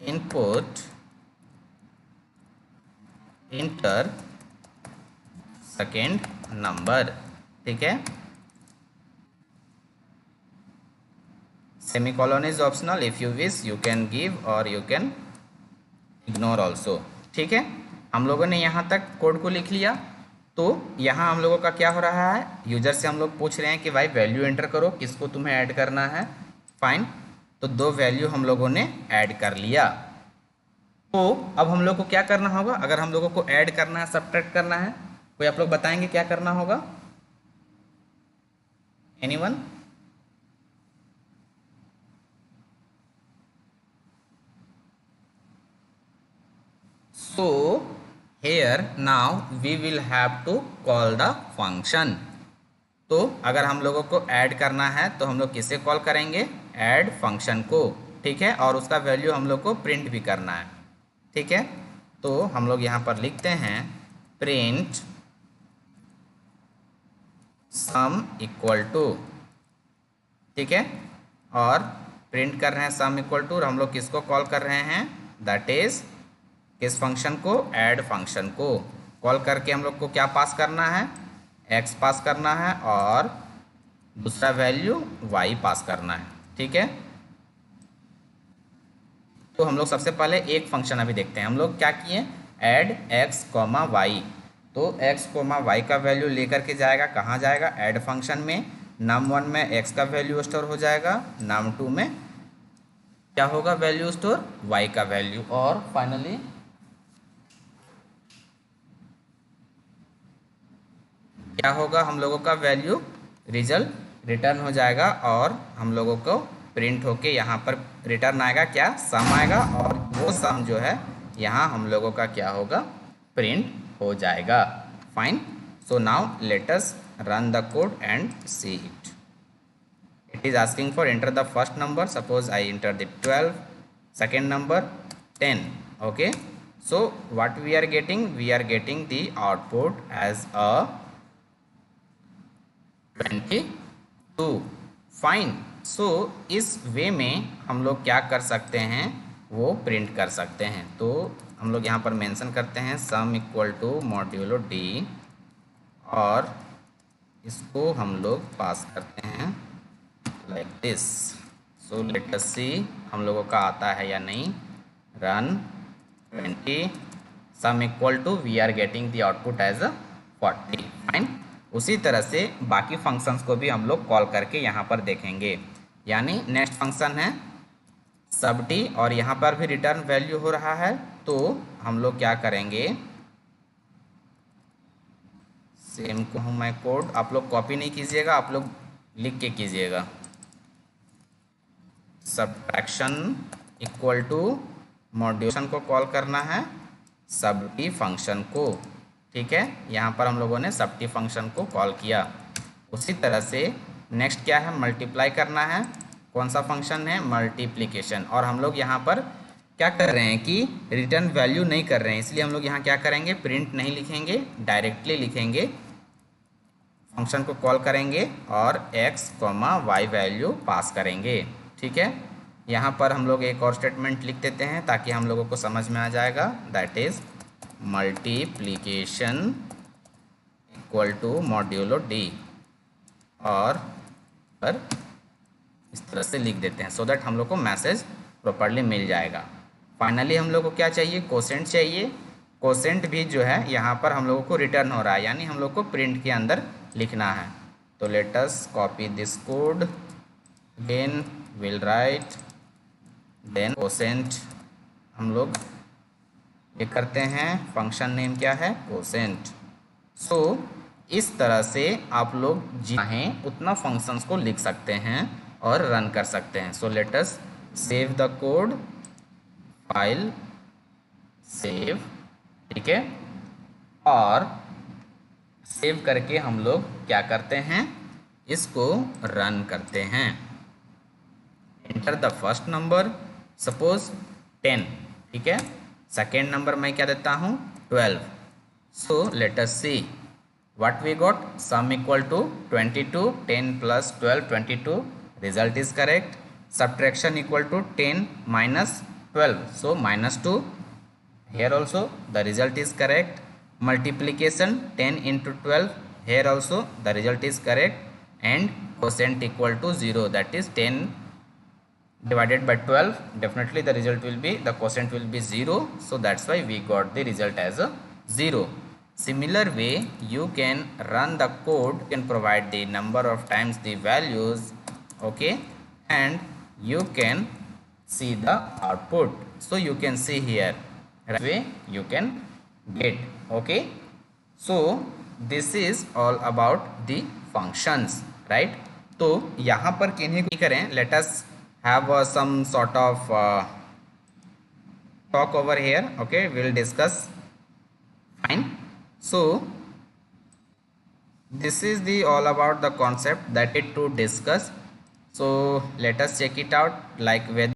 [SPEAKER 1] input enter second number. ठीक है, semicolon is optional, if you wish you can give और यू कैन इग्नोर ऑल्सो। ठीक है, हम लोगों ने यहाँ तक कोड को लिख लिया। तो यहाँ हम लोगों का क्या हो रहा है, यूजर से हम लोग पूछ रहे हैं कि भाई वैल्यू एंटर करो, किसको तुम्हें ऐड करना है। फाइन, तो 2 वैल्यू हम लोगों ने ऐड कर लिया। तो अब हम लोग को क्या करना होगा, अगर हम लोगों को ऐड करना है, सब्ट्रैक्ट करना है, कोई आप लोग बताएंगे क्या करना होगा? Anyone? So here now we will have to call the function। तो अगर हम लोगों को ऐड करना है तो हम लोग किसे कॉल करेंगे? ऐड फंक्शन को, ठीक है, और उसका वैल्यू हम लोग को प्रिंट भी करना है, ठीक है। तो हम लोग यहाँ पर लिखते हैं प्रिंट सम इक्वल टू, ठीक है, और प्रिंट कर रहे हैं सम इक्वल टू, और हम लोग किसको कॉल कर रहे हैं? दैट इज किस फंक्शन को? ऐड फंक्शन को कॉल करके हम लोग को क्या पास करना है? x पास करना है और दूसरा वैल्यू y पास करना है, ठीक है। तो हम लोग सबसे पहले एक फंक्शन अभी देखते हैं। हम लोग क्या किए? Add x, y। तो x, y का वैल्यू लेकर के जाएगा, कहाँ जाएगा? ऐड फंक्शन में। num1 में x का वैल्यू स्टोर हो जाएगा, num2 में क्या होगा वैल्यू स्टोर? y का वैल्यू, और फाइनली क्या होगा? हम लोगों का वैल्यू रिजल्ट रिटर्न हो जाएगा, और हम लोगों को प्रिंट होके यहाँ पर रिटर्न आएगा क्या? सम आएगा, और वो सम जो है यहाँ हम लोगों का क्या होगा? प्रिंट हो जाएगा। Fine, so now let us run the code and see it. It is asking for enter the first number, suppose I enter the 12, second number 10, okay. So what we are getting? We are getting the output as a 22। Fine, so इस वे में हम लोग क्या कर सकते हैं? वो प्रिंट कर सकते हैं। तो हम लोग यहाँ पर मेंशन करते हैं sum equal to modulo d, और इसको हम लोग पास करते हैं like this. So let us see हम लोगों का आता है या नहीं। Run 20, sum equal to we are getting the output as a 40। Fine, उसी तरह से बाकी फंक्शंस को भी हम लोग कॉल करके यहाँ पर देखेंगे। यानी नेक्स्ट फंक्शन है सब डी, और यहाँ पर भी रिटर्न वैल्यू हो रहा है। तो हम लोग क्या करेंगे? सेम को हूँ मैं कोड, आप लोग कॉपी नहीं कीजिएगा, आप लोग लिख के कीजिएगा। सब्ट्रैक्शन इक्वल टू मॉड्यूलेशन को कॉल करना है सब डी फंक्शन को, ठीक है। यहाँ पर हम लोगों ने सब टी फंक्शन को कॉल किया। उसी तरह से नेक्स्ट क्या है? मल्टीप्लाई करना है। कौन सा फंक्शन है? मल्टीप्लिकेशन। और हम लोग यहाँ पर क्या कर रहे हैं कि रिटर्न वैल्यू नहीं कर रहे हैं, इसलिए हम लोग यहाँ क्या करेंगे? प्रिंट नहीं लिखेंगे, डायरेक्टली लिखेंगे, फंक्शन को कॉल करेंगे और x, y वैल्यू पास करेंगे, ठीक है। यहाँ पर हम लोग एक और स्टेटमेंट लिख देते हैं ताकि हम लोगों को समझ में आ जाएगा। That is multiplication equal to modulo d, और पर इस तरह से लिख देते हैं सो दैट हम लोग को मैसेज प्रॉपरली मिल जाएगा। फाइनली हम लोग को क्या चाहिए? कोसेंट चाहिए। कोसेंट भी जो है यहाँ पर हम लोगों को रिटर्न हो रहा है, यानी हम लोग को प्रिंट के अंदर लिखना है। तो let us copy this code, then will write, then quotient हम लोग ये करते हैं। फंक्शन नेम क्या है? कोसेंट। सो इस तरह से आप लोग चाहें उतना फंक्शंस को लिख सकते हैं और रन कर सकते हैं। So let us save the code, file save, ठीक है। और सेव करके हम लोग क्या करते हैं? इसको रन करते हैं। Enter the first number, suppose 10, ठीक है। सेकेंड नंबर मैं क्या देता हूँ? 12। So let us see what we got. Sum equal to 22, 10 plus 12 22, result is correct. Subtraction equal to 10 minus 12, so -2, here also the result is correct. Multiplication 10 into 12, here also the result is correct. And quotient equal to 0, that is 10 divided by 12, definitely the result will be, the quotient will be 0, so that's why we got the result as a 0. Similar way, you can run the code, you can provide the number of times the values, okay, and you can see the output. So you can see here, right way you can get, okay. So this is all about the functions, right? तो यहाँ पर किन्हीं को करें, let us have some sort of talk over here, okay, we'll discuss. Fine. So this is the all about the concept that it to discuss. So let us check it out, like whether